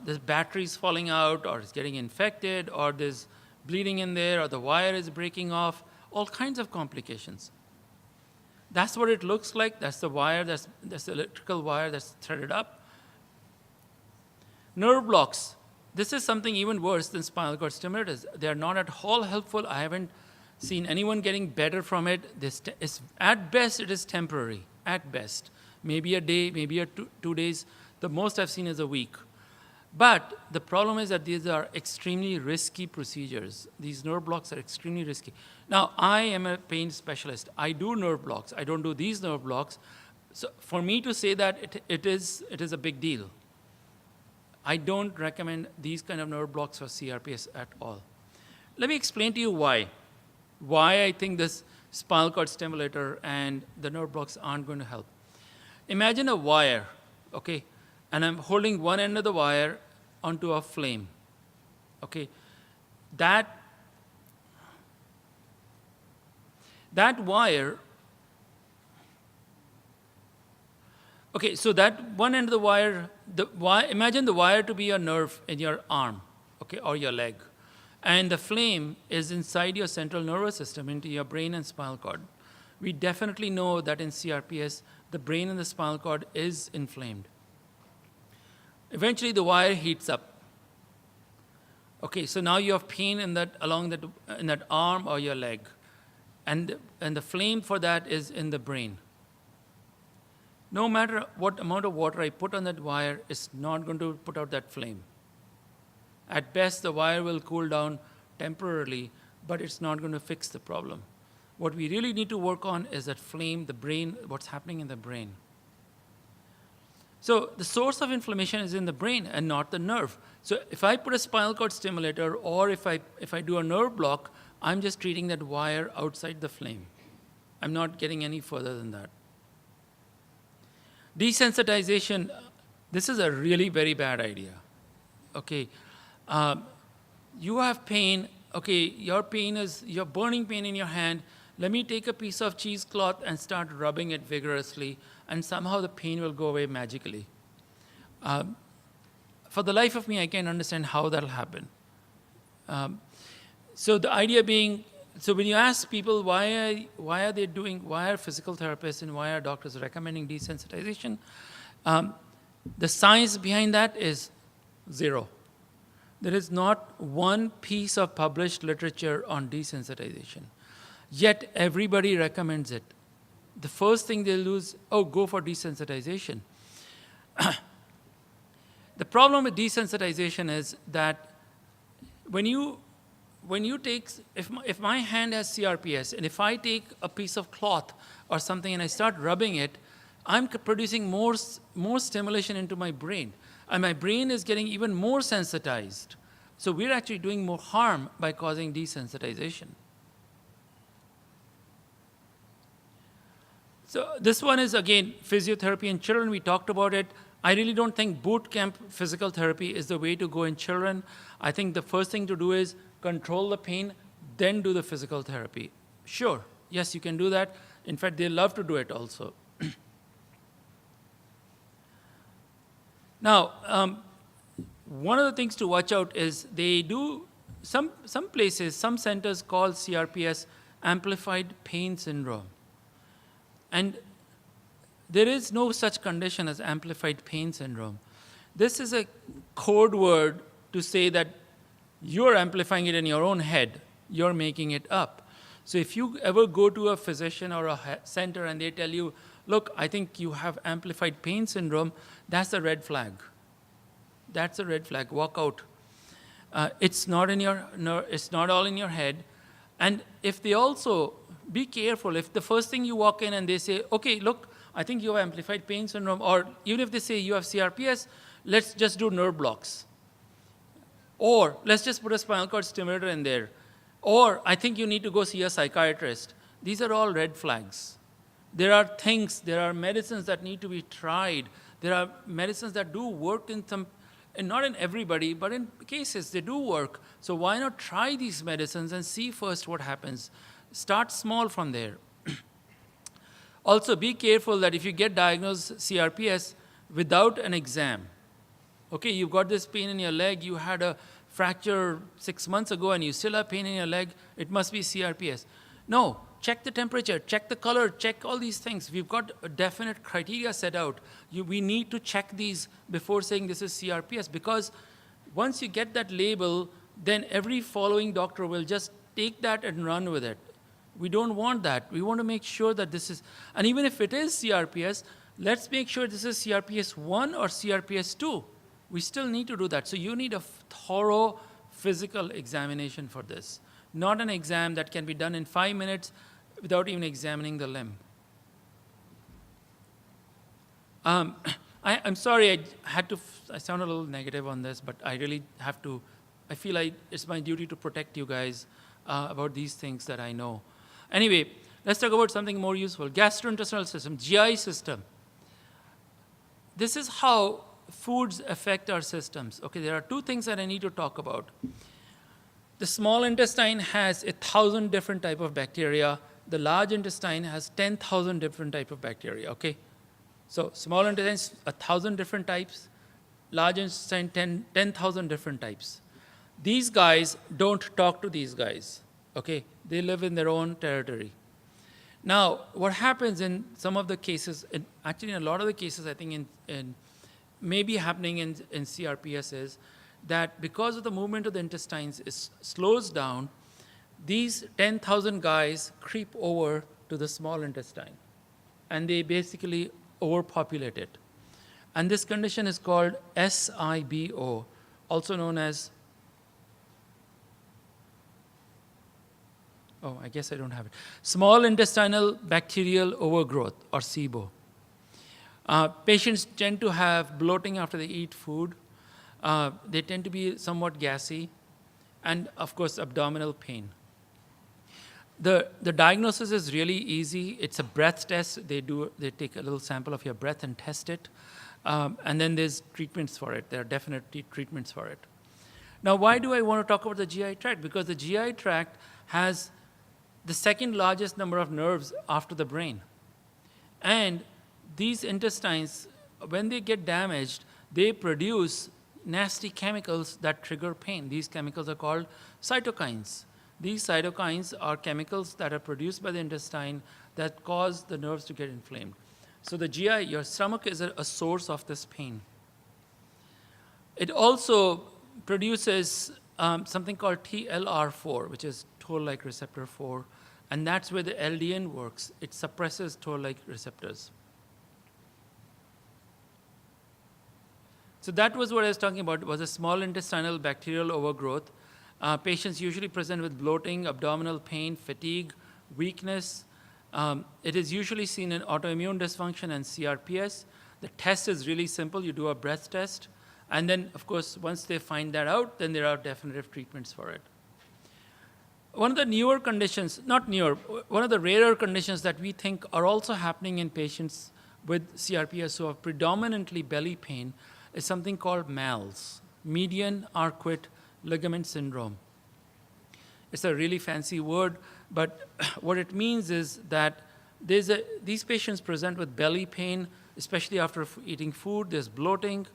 There's batteries falling out, or it's getting infected, or there's bleeding in there, or the wire is breaking off, all kinds of complications. That's what it looks like. That's the wire, that's the electrical wire that's threaded up. Nerve blocks. This is something even worse than spinal cord stimulators. They are not at all helpful. I haven't seen anyone getting better from it. At best, it is temporary, at best. Maybe a day, maybe 2 days. The most I've seen is a week. But the problem is that these are extremely risky procedures. These nerve blocks are extremely risky. Now, I am a pain specialist. I do nerve blocks. I don't do these nerve blocks. So for me to say that it is a big deal. I don't recommend these kind of nerve blocks for CRPS at all. Let me explain to you why. Why I think this spinal cord stimulator and the nerve blocks aren't going to help. Imagine a wire, okay? And I'm holding one end of the wire onto a flame, okay? That wire, okay, so that one end of the wire, imagine the wire to be a nerve in your arm, okay, or your leg. And the flame is inside your central nervous system, into your brain and spinal cord. We definitely know that in CRPS, the brain and the spinal cord is inflamed. Eventually, the wire heats up. Okay, so now you have pain in that arm or your leg, and the flame for that is in the brain. No matter what amount of water I put on that wire, it's not going to put out that flame. At best, the wire will cool down temporarily, but it's not going to fix the problem. What we really need to work on is that flame, the brain, what's happening in the brain. So the source of inflammation is in the brain and not the nerve. So if I put a spinal cord stimulator, or if I do a nerve block, I'm just treating that wire outside the flame. I'm not getting any further than that. Desensitization, this is a really very bad idea. Okay, you have pain. Okay, your burning pain in your hand. Let me take a piece of cheesecloth and start rubbing it vigorously, and somehow the pain will go away magically. For the life of me, I can't understand how that'll happen. So the idea being, so when you ask people why are physical therapists and why are doctors recommending desensitization, the science behind that is zero. There is not one piece of published literature on desensitization. Yet everybody recommends it. The first thing they'll do is, go for desensitization. The problem with desensitization is that when you take, if my hand has CRPS, and if I take a piece of cloth or something and I start rubbing it, I'm producing more stimulation into my brain. And my brain is getting even more sensitized. So we're actually doing more harm by causing desensitization. So this one is, again, physiotherapy in children. We talked about it. I really don't think boot camp physical therapy is the way to go in children. I think the first thing to do is control the pain, then do the physical therapy. Sure, yes, you can do that. In fact, they love to do it also. Now, one of the things to watch out is they do, some places, some centers call CRPS amplified pain syndrome. And there is no such condition as amplified pain syndrome. This is a code word to say that you're amplifying it in your own head. You're making it up. So if you ever go to a physician or a center and they tell you, look, I think you have amplified pain syndrome, that's a red flag. That's a red flag. Walk out. It's not all in your head. And if they also, be careful, if the first thing you walk in and they say, okay, look, I think you have amplified pain syndrome, or even if they say you have CRPS, let's just do nerve blocks. Or let's just put a spinal cord stimulator in there. Or I think you need to go see a psychiatrist. These are all red flags. There are things, there are medicines that need to be tried. There are medicines that do work in some, and not in everybody, but in cases they do work. So why not try these medicines and see first what happens? Start small from there. Also, be careful that if you get diagnosed CRPS without an exam, okay, you've got this pain in your leg, you had a fracture 6 months ago and you still have pain in your leg, it must be CRPS. No, check the temperature, check the color, check all these things. We've got a definite criteria set out. We need to check these before saying this is CRPS, because once you get that label, then every following doctor will just take that and run with it. We don't want that. We want to make sure that this is, and even if it is CRPS, let's make sure this is CRPS 1 or CRPS 2. We still need to do that. So you need a thorough physical examination for this, not an exam that can be done in 5 minutes without even examining the limb. I'm sorry, I sound a little negative on this, but I really have to, I feel like it's my duty to protect you guys about these things that I know. Anyway, let's talk about something more useful. Gastrointestinal system, GI system. This is how foods affect our systems. Okay, there are two things that I need to talk about. The small intestine has 1,000 different type of bacteria. The large intestine has 10,000 different type of bacteria, okay? So small intestine, 1,000 different types. Large intestine, 10,000 different types. These guys don't talk to these guys, okay? They live in their own territory. Now, what happens in some of the cases, actually in a lot of the cases, I think in maybe happening in CRPS is that because of the movement of the intestines slows down, these 10,000 guys creep over to the small intestine, and they basically overpopulate it. And this condition is called SIBO, also known as, oh, I guess I don't have it, small intestinal bacterial overgrowth, or SIBO. Patients tend to have bloating after they eat food. They tend to be somewhat gassy, and of course, abdominal pain. The diagnosis is really easy. It's a breath test. They take a little sample of your breath and test it, and then there's treatments for it. There are definitely treatments for it. Now, why do I want to talk about the GI tract? Because the GI tract has the second largest number of nerves after the brain. And these intestines, when they get damaged, they produce nasty chemicals that trigger pain. These chemicals are called cytokines. These cytokines are chemicals that are produced by the intestine that cause the nerves to get inflamed. So the GI, your stomach, is a source of this pain. It also produces something called TLR4, which is toll-like receptor 4, and that's where the LDN works. It suppresses toll-like receptors. So that was what I was talking about, was a small intestinal bacterial overgrowth. Patients usually present with bloating, abdominal pain, fatigue, weakness. It is usually seen in autoimmune dysfunction and CRPS. The test is really simple. You do a breath test. And then, of course, once they find that out, then there are definitive treatments for it. One of the newer conditions, not newer, one of the rarer conditions that we think are also happening in patients with CRPS who have predominantly belly pain is something called MALS, median arcuate ligament syndrome. It's a really fancy word, but what it means is that these patients present with belly pain, especially after eating food. There's bloating,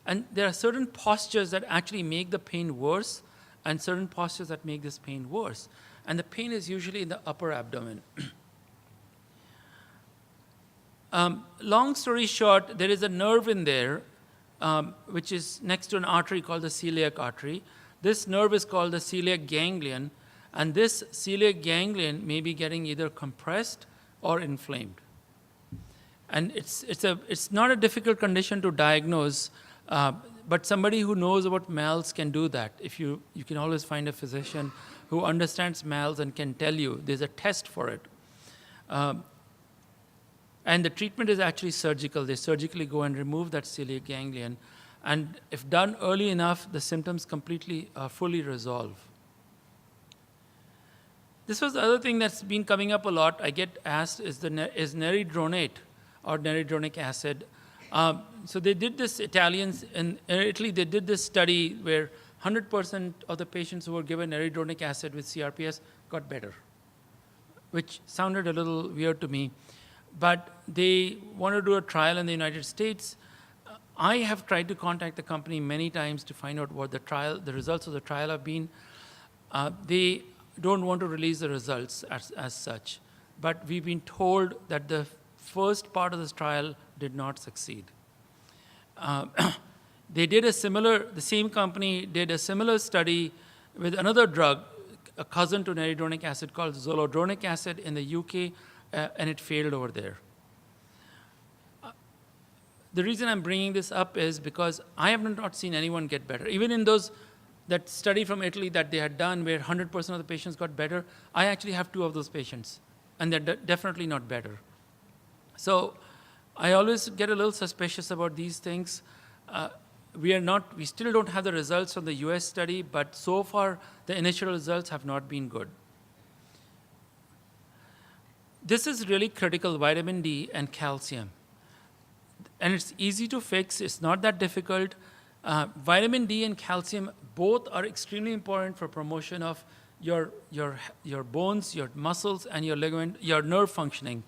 and there are certain postures that actually make the pain worse, and certain postures that make this pain worse. And the pain is usually in the upper abdomen. Long story short, there is a nerve in there, which is next to an artery called the celiac artery. This nerve is called the celiac ganglion, and this celiac ganglion may be getting either compressed or inflamed. And it's not a difficult condition to diagnose, but somebody who knows about MALS can do that. If you can always find a physician who understands MALS and can tell you. There's a test for it. And the treatment is actually surgical. They surgically go and remove that celiac ganglion. And if done early enough, the symptoms completely, fully resolve. This was the other thing that's been coming up a lot. I get asked, is neridronate or neridronic acid. So they did this, Italians in Italy, they did this study where 100% of the patients who were given neridronic acid with CRPS got better, which sounded a little weird to me. But they want to do a trial in the United States. I have tried to contact the company many times to find out what the results of the trial have been. They don't want to release the results as such. But we've been told that the first part of this trial did not succeed. They did the same company did a similar study with another drug, a cousin to neridronic acid called zoledronic acid in the UK, and it failed over there. The reason I'm bringing this up is because I have not seen anyone get better. Even in that study from Italy that they had done where 100% of the patients got better, I actually have 2 of those patients, and they're definitely not better. So I always get a little suspicious about these things. We still don't have the results from the US study, but so far the initial results have not been good. This is really critical, vitamin D and calcium. And it's easy to fix, it's not that difficult. Vitamin D and calcium both are extremely important for promotion of your bones, your muscles, and your ligament, your nerve functioning.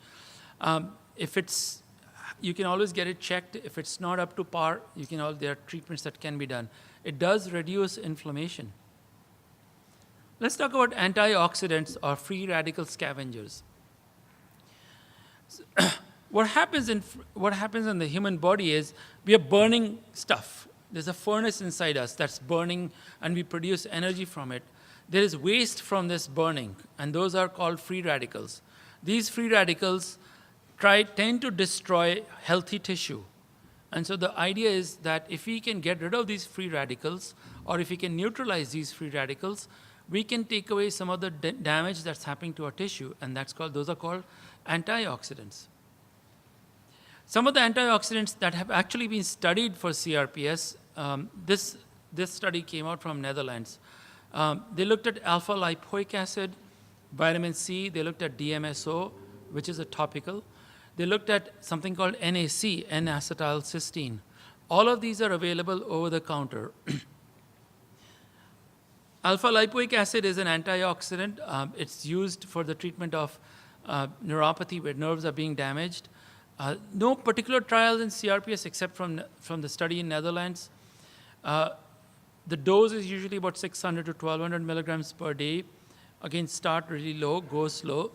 You can always get it checked. If it's not up to par, there are treatments that can be done. It does reduce inflammation. Let's talk about antioxidants or free radical scavengers. What happens in the human body is we are burning stuff. There's a furnace inside us that's burning, and we produce energy from it. There is waste from this burning, and those are called free radicals. These free radicals tend to destroy healthy tissue. And so the idea is that if we can get rid of these free radicals, or if we can neutralize these free radicals, we can take away some of the damage that's happening to our tissue, and those are called antioxidants. Some of the antioxidants that have actually been studied for CRPS, this study came out from Netherlands. They looked at alpha lipoic acid, vitamin C, they looked at DMSO, which is a topical. They looked at something called NAC, N-acetylcysteine. All of these are available over the counter. Alpha lipoic acid is an antioxidant. It's used for the treatment of neuropathy where nerves are being damaged. No particular trials in CRPS except from the study in Netherlands. The dose is usually about 600 to 1200 milligrams per day. Again, start really low, go slow.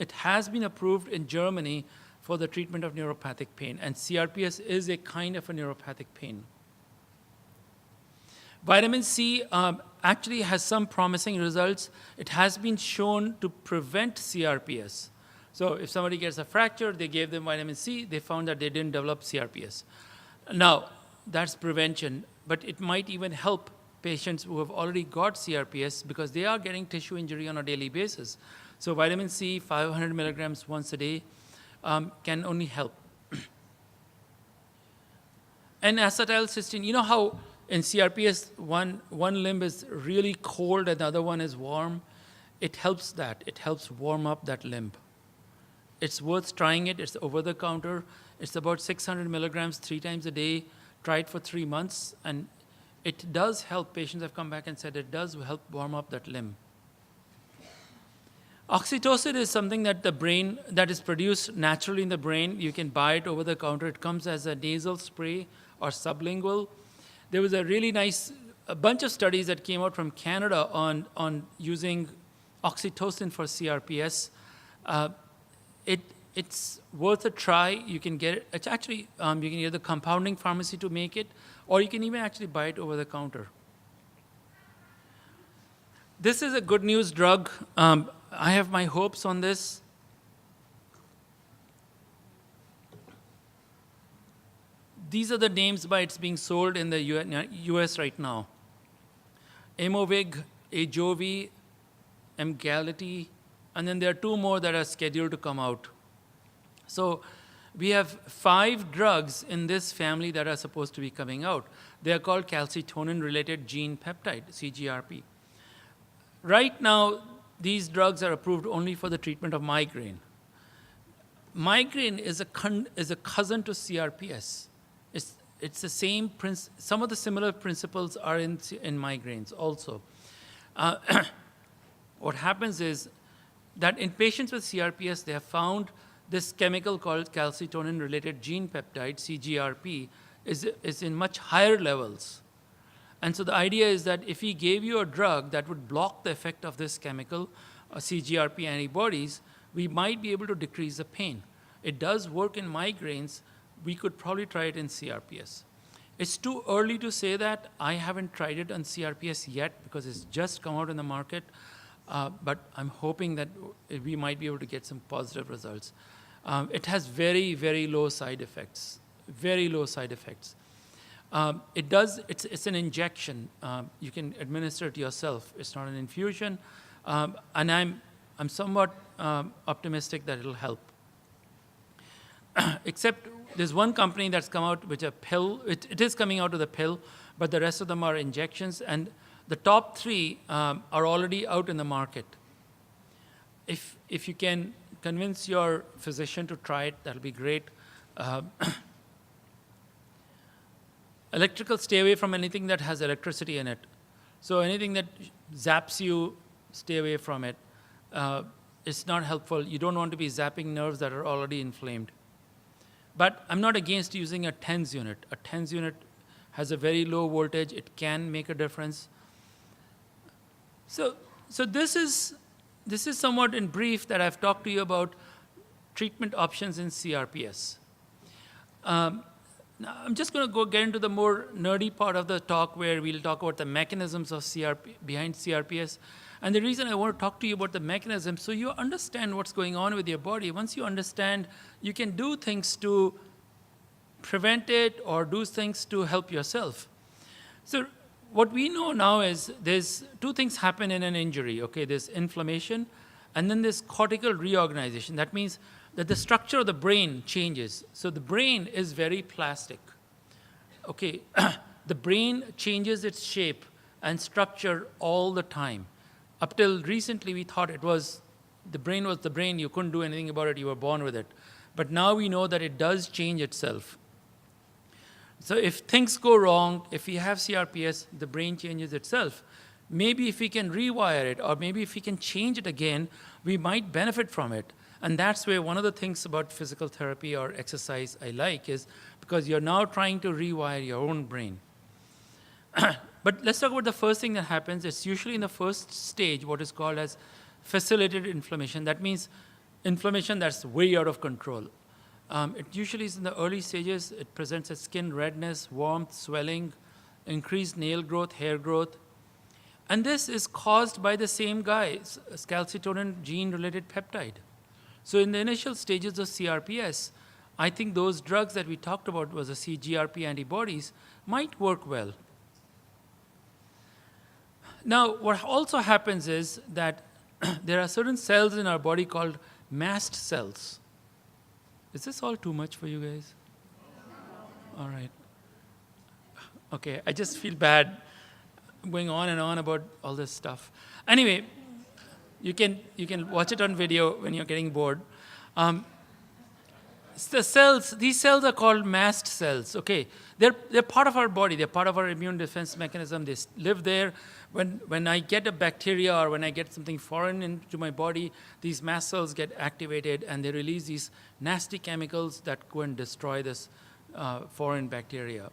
It has been approved in Germany for the treatment of neuropathic pain, and CRPS is a kind of a neuropathic pain. Vitamin C actually has some promising results. It has been shown to prevent CRPS. So if somebody gets a fracture, they gave them vitamin C, they found that they didn't develop CRPS. Now, that's prevention, but it might even help patients who have already got CRPS because they are getting tissue injury on a daily basis. So vitamin C, 500 milligrams once a day, can only help. And acetylcysteine, you know how in CRPS one limb is really cold and the other one is warm? It helps that. It helps warm up that limb. It's worth trying it. It's over the counter. It's about 600 milligrams 3 times a day. Try it for 3 months, and it does help. Patients have come back and said it does help warm up that limb. Oxytocin is something that is produced naturally in the brain. You can buy it over the counter. It comes as a nasal spray or sublingual. There was a bunch of studies that came out from Canada on using oxytocin for CRPS. it's worth a try. You can get it. It's actually, you can get the compounding pharmacy to make it, or you can even actually buy it over the counter. This is a good news drug. I have my hopes on this. These are the names by it's being sold in the US right now. Aimovig, Ajovy, Emgality, and then there are 2 more that are scheduled to come out. So we have 5 drugs in this family that are supposed to be coming out. They are called calcitonin-related gene peptide, CGRP. Right now, these drugs are approved only for the treatment of migraine. Migraine is a cousin to CRPS. It's the same some of the similar principles are in migraines also. What happens is that in patients with CRPS, they have found this chemical called calcitonin-related gene peptide, CGRP, is in much higher levels. And so the idea is that if we gave you a drug that would block the effect of this chemical, CGRP antibodies, we might be able to decrease the pain. It does work in migraines. We could probably try it in CRPS. It's too early to say that. I haven't tried it on CRPS yet because it's just come out in the market. But I'm hoping that we might be able to get some positive results. It has very, very low side effects, very low side effects. It's an injection. You can administer it yourself. It's not an infusion. And I'm somewhat optimistic that it'll help. Except there's one company that's come out with a pill. It is coming out with a pill, but the rest of them are injections. And the top 3 are already out in the market. If you can convince your physician to try it, that'll be great. Electrical, stay away from anything that has electricity in it. So anything that zaps you, stay away from it. It's not helpful. You don't want to be zapping nerves that are already inflamed. But I'm not against using a TENS unit. A TENS unit has a very low voltage. It can make a difference. So this is somewhat in brief that I've talked to you about treatment options in CRPS. Now I'm just going to get into the more nerdy part of the talk where we'll talk about the mechanisms of behind CRPS. And the reason I want to talk to you about the mechanism, so you understand what's going on with your body. Once you understand, you can do things to prevent it or do things to help yourself. So what we know now is there's 2 things happen in an injury. Okay, there's inflammation, and then there's cortical reorganization. That means that the structure of the brain changes. So the brain is very plastic. Okay, the brain changes its shape and structure all the time. Up till recently, we thought the brain was the brain. You couldn't do anything about it. You were born with it. But now we know that it does change itself. So if things go wrong, if we have CRPS, the brain changes itself. Maybe if we can rewire it, or maybe if we can change it again, we might benefit from it. And that's where one of the things about physical therapy or exercise I like is because you're now trying to rewire your own brain. But let's talk about the first thing that happens. It's usually in the first stage, what is called as facilitated inflammation. That means inflammation that's way out of control. It usually is in the early stages. It presents as skin redness, warmth, swelling, increased nail growth, hair growth. And this is caused by the same guy, calcitonin gene-related peptide. So in the initial stages of CRPS, I think those drugs that we talked about was the CGRP antibodies might work well. Now, what also happens is that there are certain cells in our body called mast cells. Is this all too much for you guys? All right. Okay, I just feel bad going on and on about all this stuff. Anyway, you can watch it on video when you're getting bored. The cells, these cells are called mast cells. Okay, they're part of our body. They're part of our immune defense mechanism. They live there. When I get a bacteria or when I get something foreign into my body, these mast cells get activated and they release these nasty chemicals that go and destroy this foreign bacteria.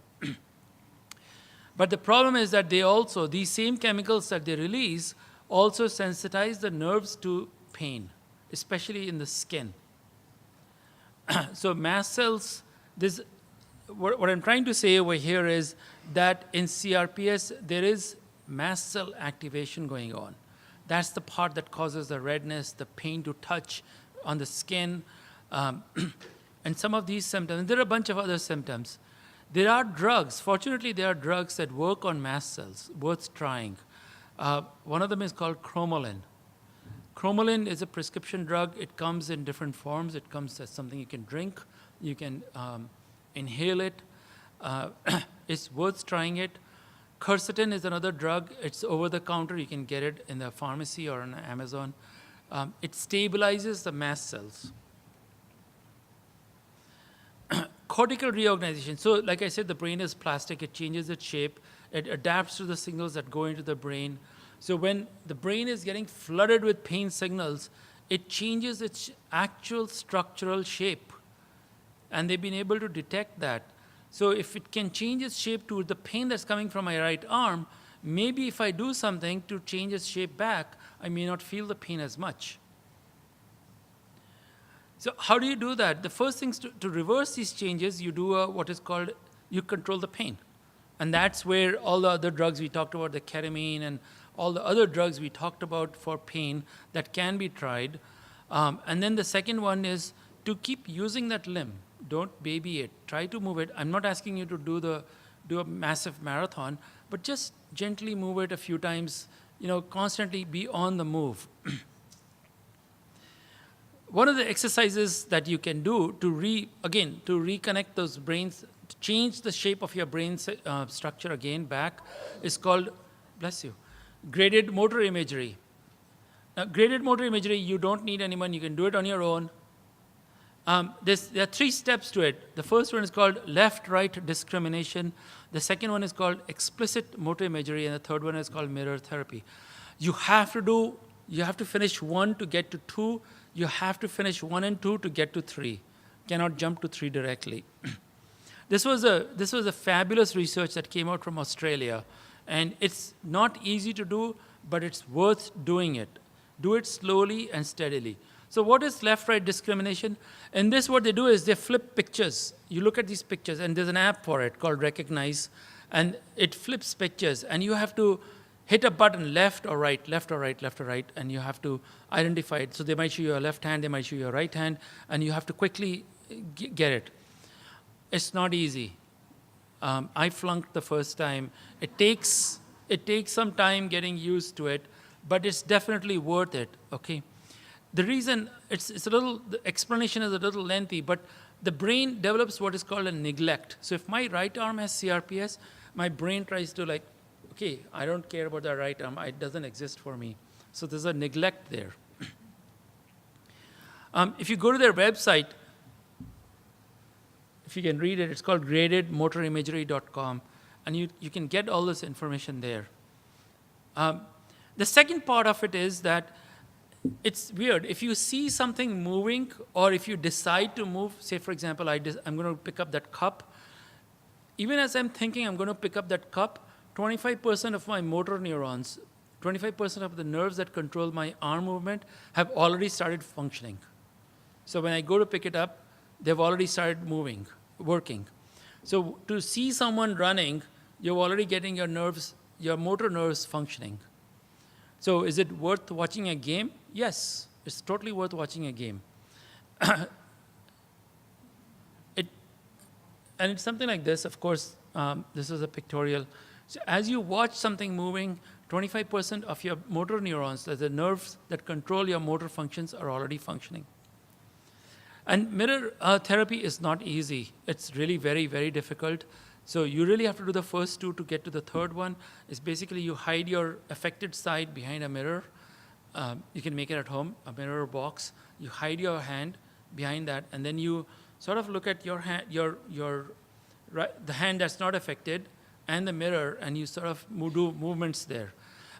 But the problem is that these same chemicals that they release also sensitize the nerves to pain, especially in the skin. So mast cells, what I'm trying to say over here is that in CRPS, there is mast cell activation going on. That's the part that causes the redness, the pain to touch on the skin, and some of these symptoms. And there are a bunch of other symptoms. There are drugs. Fortunately, there are drugs that work on mast cells, worth trying. One of them is called cromolyn. Cromolyn is a prescription drug. It comes in different forms. It comes as something you can drink. You can inhale it. It's worth trying it. Quercetin is another drug. It's over the counter. You can get it in the pharmacy or on Amazon. It stabilizes the mast cells. Cortical reorganization. So like I said, the brain is plastic. It changes its shape. It adapts to the signals that go into the brain. So when the brain is getting flooded with pain signals, it changes its actual structural shape. And they've been able to detect that. So if it can change its shape to the pain that's coming from my right arm, maybe if I do something to change its shape back, I may not feel the pain as much. So how do you do that? The first thing is to reverse these changes, you do what is called, you control the pain. And that's where all the other drugs we talked about, the ketamine and all the other drugs we talked about for pain that can be tried. And then the second one is to keep using that limb. Don't baby it. Try to move it. I'm not asking you to do a massive marathon, but just gently move it a few times, constantly be on the move. One of the exercises that you can do to reconnect those brains, to change the shape of your brain structure again back, is called, bless you, graded motor imagery. Now, graded motor imagery, you don't need anyone. You can do it on your own. There are 3 steps to it. The first one is called left-right discrimination. The second one is called explicit motor imagery, and the third one is called mirror therapy. You have to finish 1 to get to 2. You have to finish 1 and 2 to get to 3. Cannot jump to 3 directly. This was a fabulous research that came out from Australia, and it's not easy to do, but it's worth doing it. Do it slowly and steadily. So what is left-right discrimination? In this, what they do is they flip pictures. You look at these pictures, and there's an app for it called Recognize, and it flips pictures, and you have to hit a button, left or right, left or right, left or right, and you have to identify it. So they might show you your left hand, they might show you your right hand, and you have to quickly get it. It's not easy. I flunked the first time. It takes some time getting used to it, but it's definitely worth it, okay? The reason, the explanation is a little lengthy, but the brain develops what is called a neglect. So if my right arm has CRPS, my brain tries to okay, I don't care about the right arm. It doesn't exist for me. So there's a neglect there. If you go to their website, if you can read it, it's called gradedmotorimagery.com, and you can get all this information there. The second part of it is that it's weird. If you see something moving, or if you decide to move, say, for example, I'm going to pick up that cup. Even as I'm thinking I'm going to pick up that cup, 25% of my motor neurons, 25% of the nerves that control my arm movement have already started functioning. So when I go to pick it up, they've already started moving, working. So to see someone running, you're already getting your motor nerves functioning. So is it worth watching a game? Yes, it's totally worth watching a game. And it's something like this. Of course, this is a pictorial. So as you watch something moving, 25% of your motor neurons, the nerves that control your motor functions, are already functioning. And mirror therapy is not easy. It's really very, very difficult. So you really have to do the first 2 to get to the third one. It's basically you hide your affected side behind a mirror. You can make it at home, a mirror box. You hide your hand behind that, and then you sort of look at your hand, the hand that's not affected, and the mirror, and you sort of do movements there.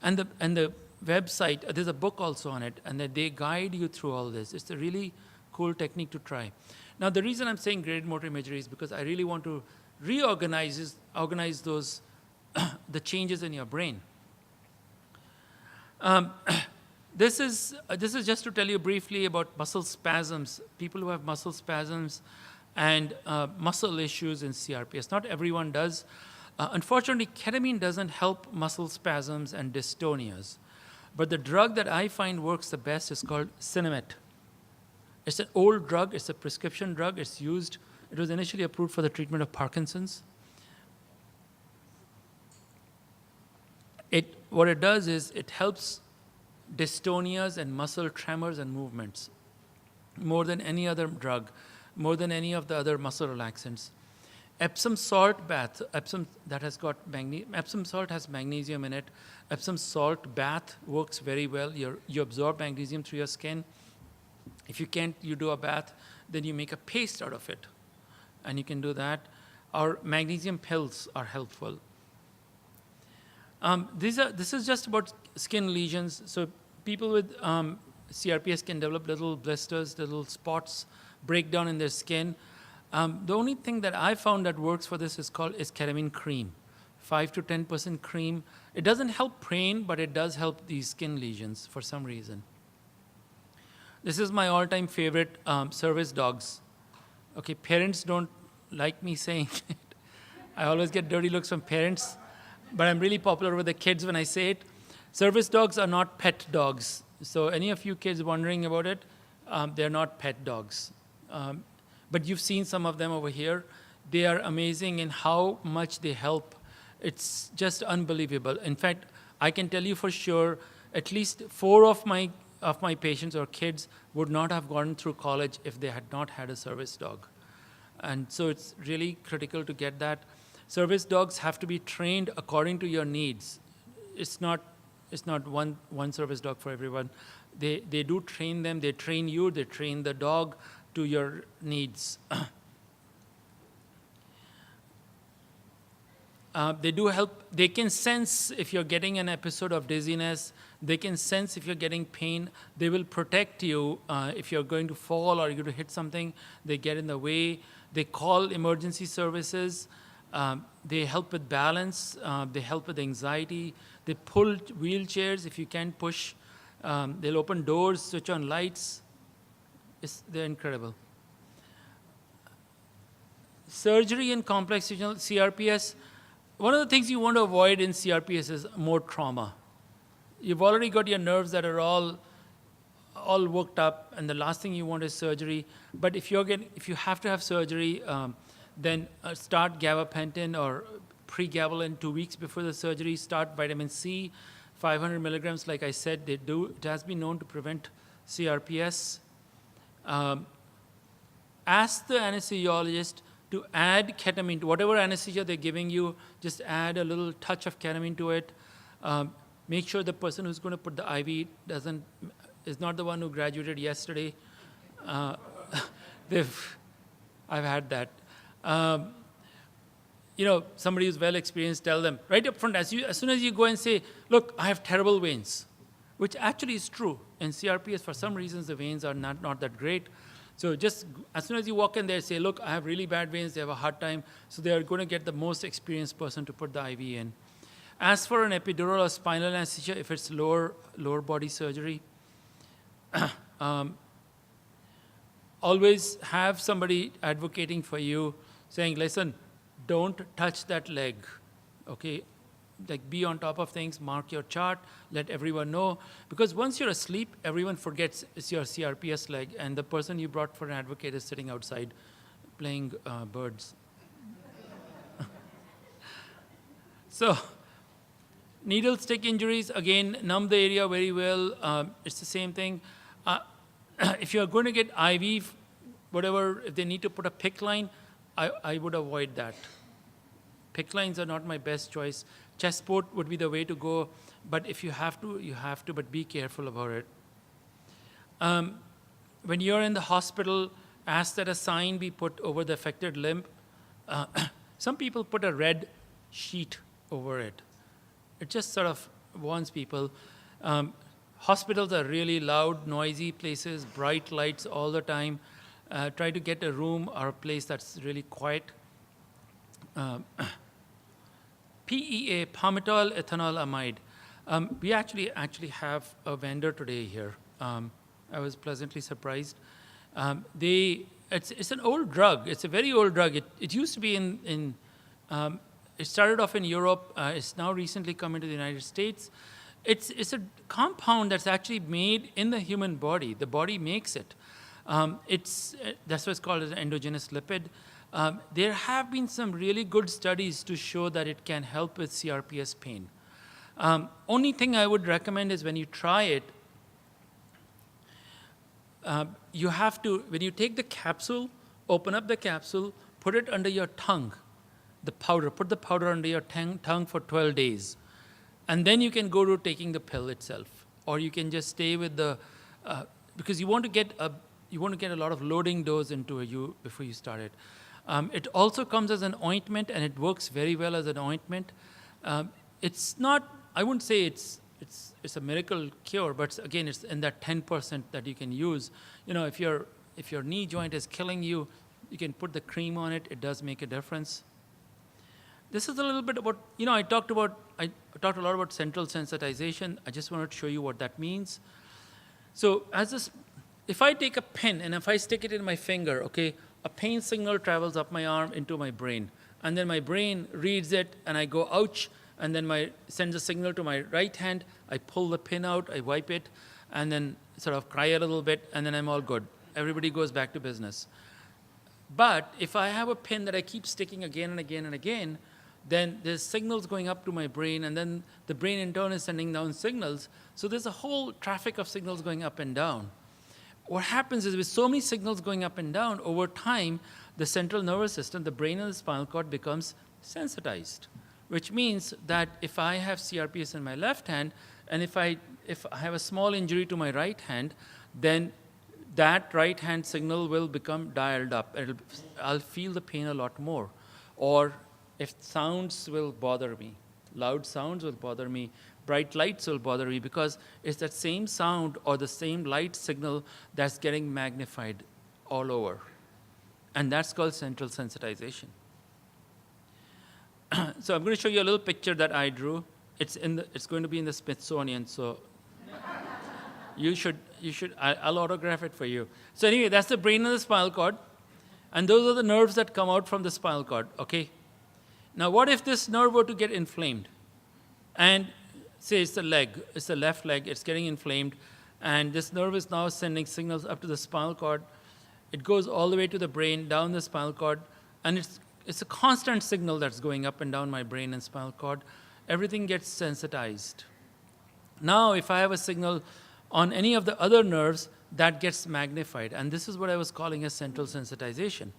And the website, there's a book also on it, and that they guide you through all this. It's a really cool technique to try. Now, the reason I'm saying graded motor imagery is because I really want to organize those, the changes in your brain. This is just to tell you briefly about muscle spasms. People who have muscle spasms and muscle issues in CRPS. Not everyone does. Unfortunately, ketamine doesn't help muscle spasms and dystonias. But the drug that I find works the best is called Cinemet. It's an old drug. It's a prescription drug. It's used. It was initially approved for the treatment of Parkinson's. What it does is it helps dystonias and muscle tremors and movements more than any other drug, more than any of the other muscle relaxants. Epsom salt bath, Epsom salt has magnesium in it. Epsom salt bath works very well. You absorb magnesium through your skin. If you can't, you do a bath, then you make a paste out of it. And you can do that. Or magnesium pills are helpful. This is just about skin lesions. So people with CRPS can develop little blisters, little spots, breakdown in their skin. The only thing that I found that works for this is ketamine cream, 5 to 10% cream. It doesn't help pain, but it does help these skin lesions for some reason. This is my all-time favorite, service dogs. Okay, parents don't like me saying it. I always get dirty looks from parents, but I'm really popular with the kids when I say it. Service dogs are not pet dogs. So any of you kids wondering about it, they're not pet dogs. But you've seen some of them over here. They are amazing in how much they help. It's just unbelievable. In fact, I can tell you for sure, at least 4 of my patients or kids would not have gone through college if they had not had a service dog. And so it's really critical to get that. Service dogs have to be trained according to your needs. It's not one service dog for everyone. They do train them. They train you. They train the dog to your needs. They do help. They can sense if you're getting an episode of dizziness. They can sense if you're getting pain. They will protect you if you're going to fall or you're going to hit something. They get in the way. They call emergency services. They help with balance. They help with anxiety. They pull wheelchairs if you can't push. They'll open doors, switch on lights. They're incredible. Surgery and complex CRPS. One of the things you want to avoid in CRPS is more trauma. You've already got your nerves that are all worked up, and the last thing you want is surgery. But if you have to have surgery, then start gabapentin or pregabalin 2 weeks before the surgery. Start vitamin C, 500 milligrams. Like I said, it has been known to prevent CRPS. Ask the anesthesiologist to add ketamine to whatever anesthesia they're giving you. Just add a little touch of ketamine to it. Make sure the person who's going to put the IV is not the one who graduated yesterday. I've had that. Somebody who's well experienced, tell them right up front, as soon as you go and say, look, I have terrible veins, which actually is true. In CRPS, for some reasons, the veins are not that great. So just as soon as you walk in there, say, look, I have really bad veins, they have a hard time. So they are going to get the most experienced person to put the IV in. Ask for an epidural or spinal anesthesia if it's lower body surgery. Always have somebody advocating for you, saying, listen, don't touch that leg, okay? Like, be on top of things, mark your chart, let everyone know. Because once you're asleep, everyone forgets it's your CRPS leg, and the person you brought for an advocate is sitting outside playing birds. So, needle stick injuries, again, numb the area very well. It's the same thing. If you're going to get IV, whatever, if they need to put a PICC line, I would avoid that. PICC lines are not my best choice. Chest port would be the way to go, but if you have to, you have to, but be careful about it. When you're in the hospital, ask that a sign be put over the affected limb. Some people put a red sheet over it. It just sort of warns people. Hospitals are really loud, noisy places, bright lights all the time. Try to get a room or a place that's really quiet. PEA, palmitoyl ethanol amide. We actually have a vendor today here. I was pleasantly surprised. It's an old drug. It's a very old drug. It used to be it started off in Europe. It's now recently come into the United States. It's a compound that's actually made in the human body. The body makes it. That's why it's called an endogenous lipid. There have been some really good studies to show that it can help with CRPS pain. Only thing I would recommend is when you try it, you have to, when you take the capsule, open up the capsule, put it under your tongue, put the powder under your tongue for 12 days. And then you can go to taking the pill itself. Or you can just stay with because you want to get a lot of loading dose into you before you start it. It also comes as an ointment, and it works very well as an ointment. It's not, I wouldn't say it's a miracle cure, but again, it's in that 10% that you can use. If your knee joint is killing you, you can put the cream on it. It does make a difference. This is a little bit about, I talked a lot about central sensitization. I just wanted to show you what that means. So if I take a pin and if I stick it in my finger, okay, a pain signal travels up my arm into my brain. And then my brain reads it, and I go, ouch, and then sends a signal to my right hand. I pull the pin out, I wipe it, and then sort of cry a little bit, and then I'm all good. Everybody goes back to business. But if I have a pin that I keep sticking again and again and again, then there's signals going up to my brain, and then the brain in turn is sending down signals. So there's a whole traffic of signals going up and down. What happens is with so many signals going up and down, over time, the central nervous system, the brain and the spinal cord becomes sensitized, which means that if I have CRPS in my left hand, and if I have a small injury to my right hand, then that right hand signal will become dialed up. I'll feel the pain a lot more. Or if sounds will bother me, loud sounds will bother me, bright lights will bother me, because it's that same sound or the same light signal that's getting magnified all over. And that's called central sensitization. So I'm going to show you a little picture that I drew. It's going to be in the Smithsonian, so I'll autograph it for you. So anyway, that's the brain and the spinal cord. And those are the nerves that come out from the spinal cord, okay? Now, what if this nerve were to get inflamed? And say it's the left leg, it's getting inflamed, and this nerve is now sending signals up to the spinal cord. It goes all the way to the brain, down the spinal cord, and it's a constant signal that's going up and down my brain and spinal cord. Everything gets sensitized. Now, if I have a signal on any of the other nerves, that gets magnified, and this is what I was calling as central sensitization.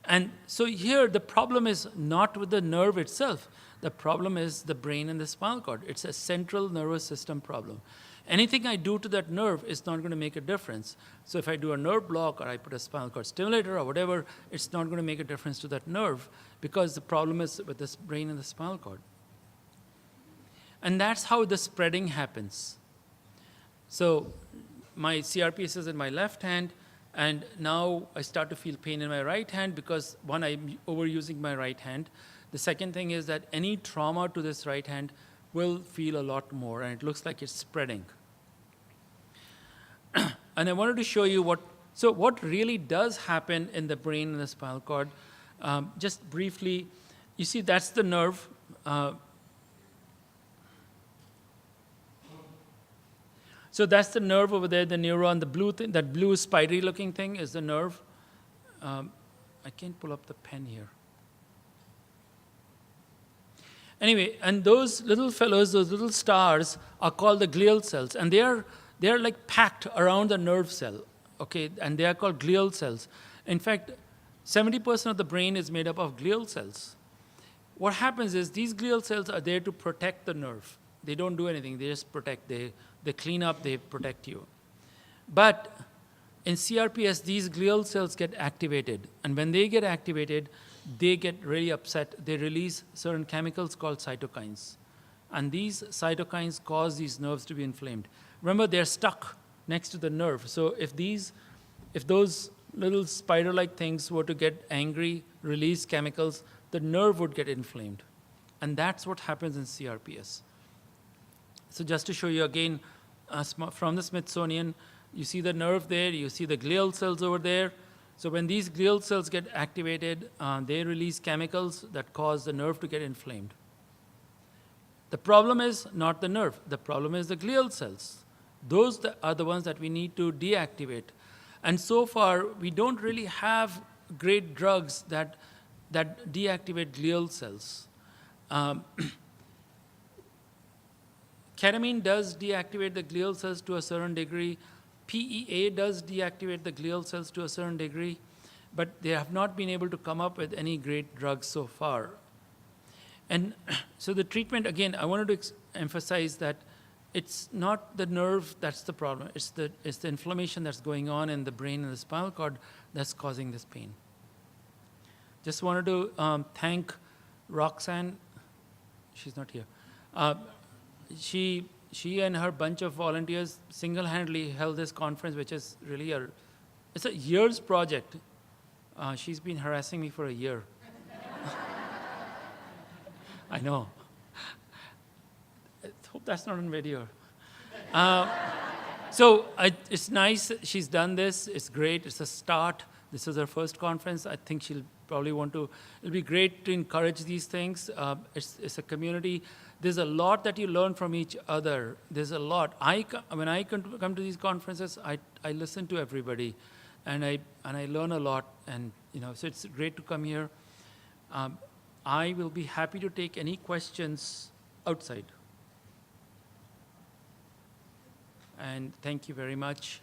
And so here, the problem is not with the nerve itself. The problem is the brain and the spinal cord. It's a central nervous system problem. Anything I do to that nerve is not going to make a difference. So if I do a nerve block or I put a spinal cord stimulator or whatever, it's not going to make a difference to that nerve, because the problem is with the brain and the spinal cord. And that's how the spreading happens. So my CRPS is in my left hand, and now I start to feel pain in my right hand because, one, I'm overusing my right hand. The second thing is that any trauma to this right hand will feel a lot more, and it looks like it's spreading. And I wanted to show you what really does happen in the brain and the spinal cord. Just briefly, you see that's the nerve. So that's the nerve over there, the neuron, the blue thing, that blue spidery-looking thing is the nerve. I can't pull up the pen here. Anyway, and those little fellows, those little stars, are called the glial cells, and they are like packed around the nerve cell, okay? And they are called glial cells. In fact, 70% of the brain is made up of glial cells. What happens is these glial cells are there to protect the nerve. They don't do anything. They just protect. They clean up. They protect you. But in CRPS, these glial cells get activated. And when they get activated, they get really upset. They release certain chemicals called cytokines. And these cytokines cause these nerves to be inflamed. Remember, they're stuck next to the nerve. So if those little spider-like things were to get angry, release chemicals, the nerve would get inflamed. And that's what happens in CRPS. So just to show you again, from the Smithsonian, you see the nerve there, you see the glial cells over there. So when these glial cells get activated, they release chemicals that cause the nerve to get inflamed. The problem is not the nerve. The problem is the glial cells. Those are the ones that we need to deactivate. And so far, we don't really have great drugs that deactivate glial cells. Ketamine does deactivate the glial cells to a certain degree. PEA does deactivate the glial cells to a certain degree, but they have not been able to come up with any great drugs so far. And so the treatment, again, I wanted to emphasize that it's not the nerve that's the problem. It's the inflammation that's going on in the brain and the spinal cord that's causing this pain. Just wanted to thank Roxanne. She's not here. She and her bunch of volunteers single-handedly held this conference, which is really it's a year's project. She's been harassing me for a year. I know. I hope that's not on video. So it's nice she's done this. It's great. It's a start. This is her first conference. I think she'll probably want to. It'll be great to encourage these things. It's a community. There's a lot that you learn from each other. There's a lot. When I come to these conferences, I listen to everybody, and I learn a lot. And so it's great to come here. I will be happy to take any questions outside. And thank you very much.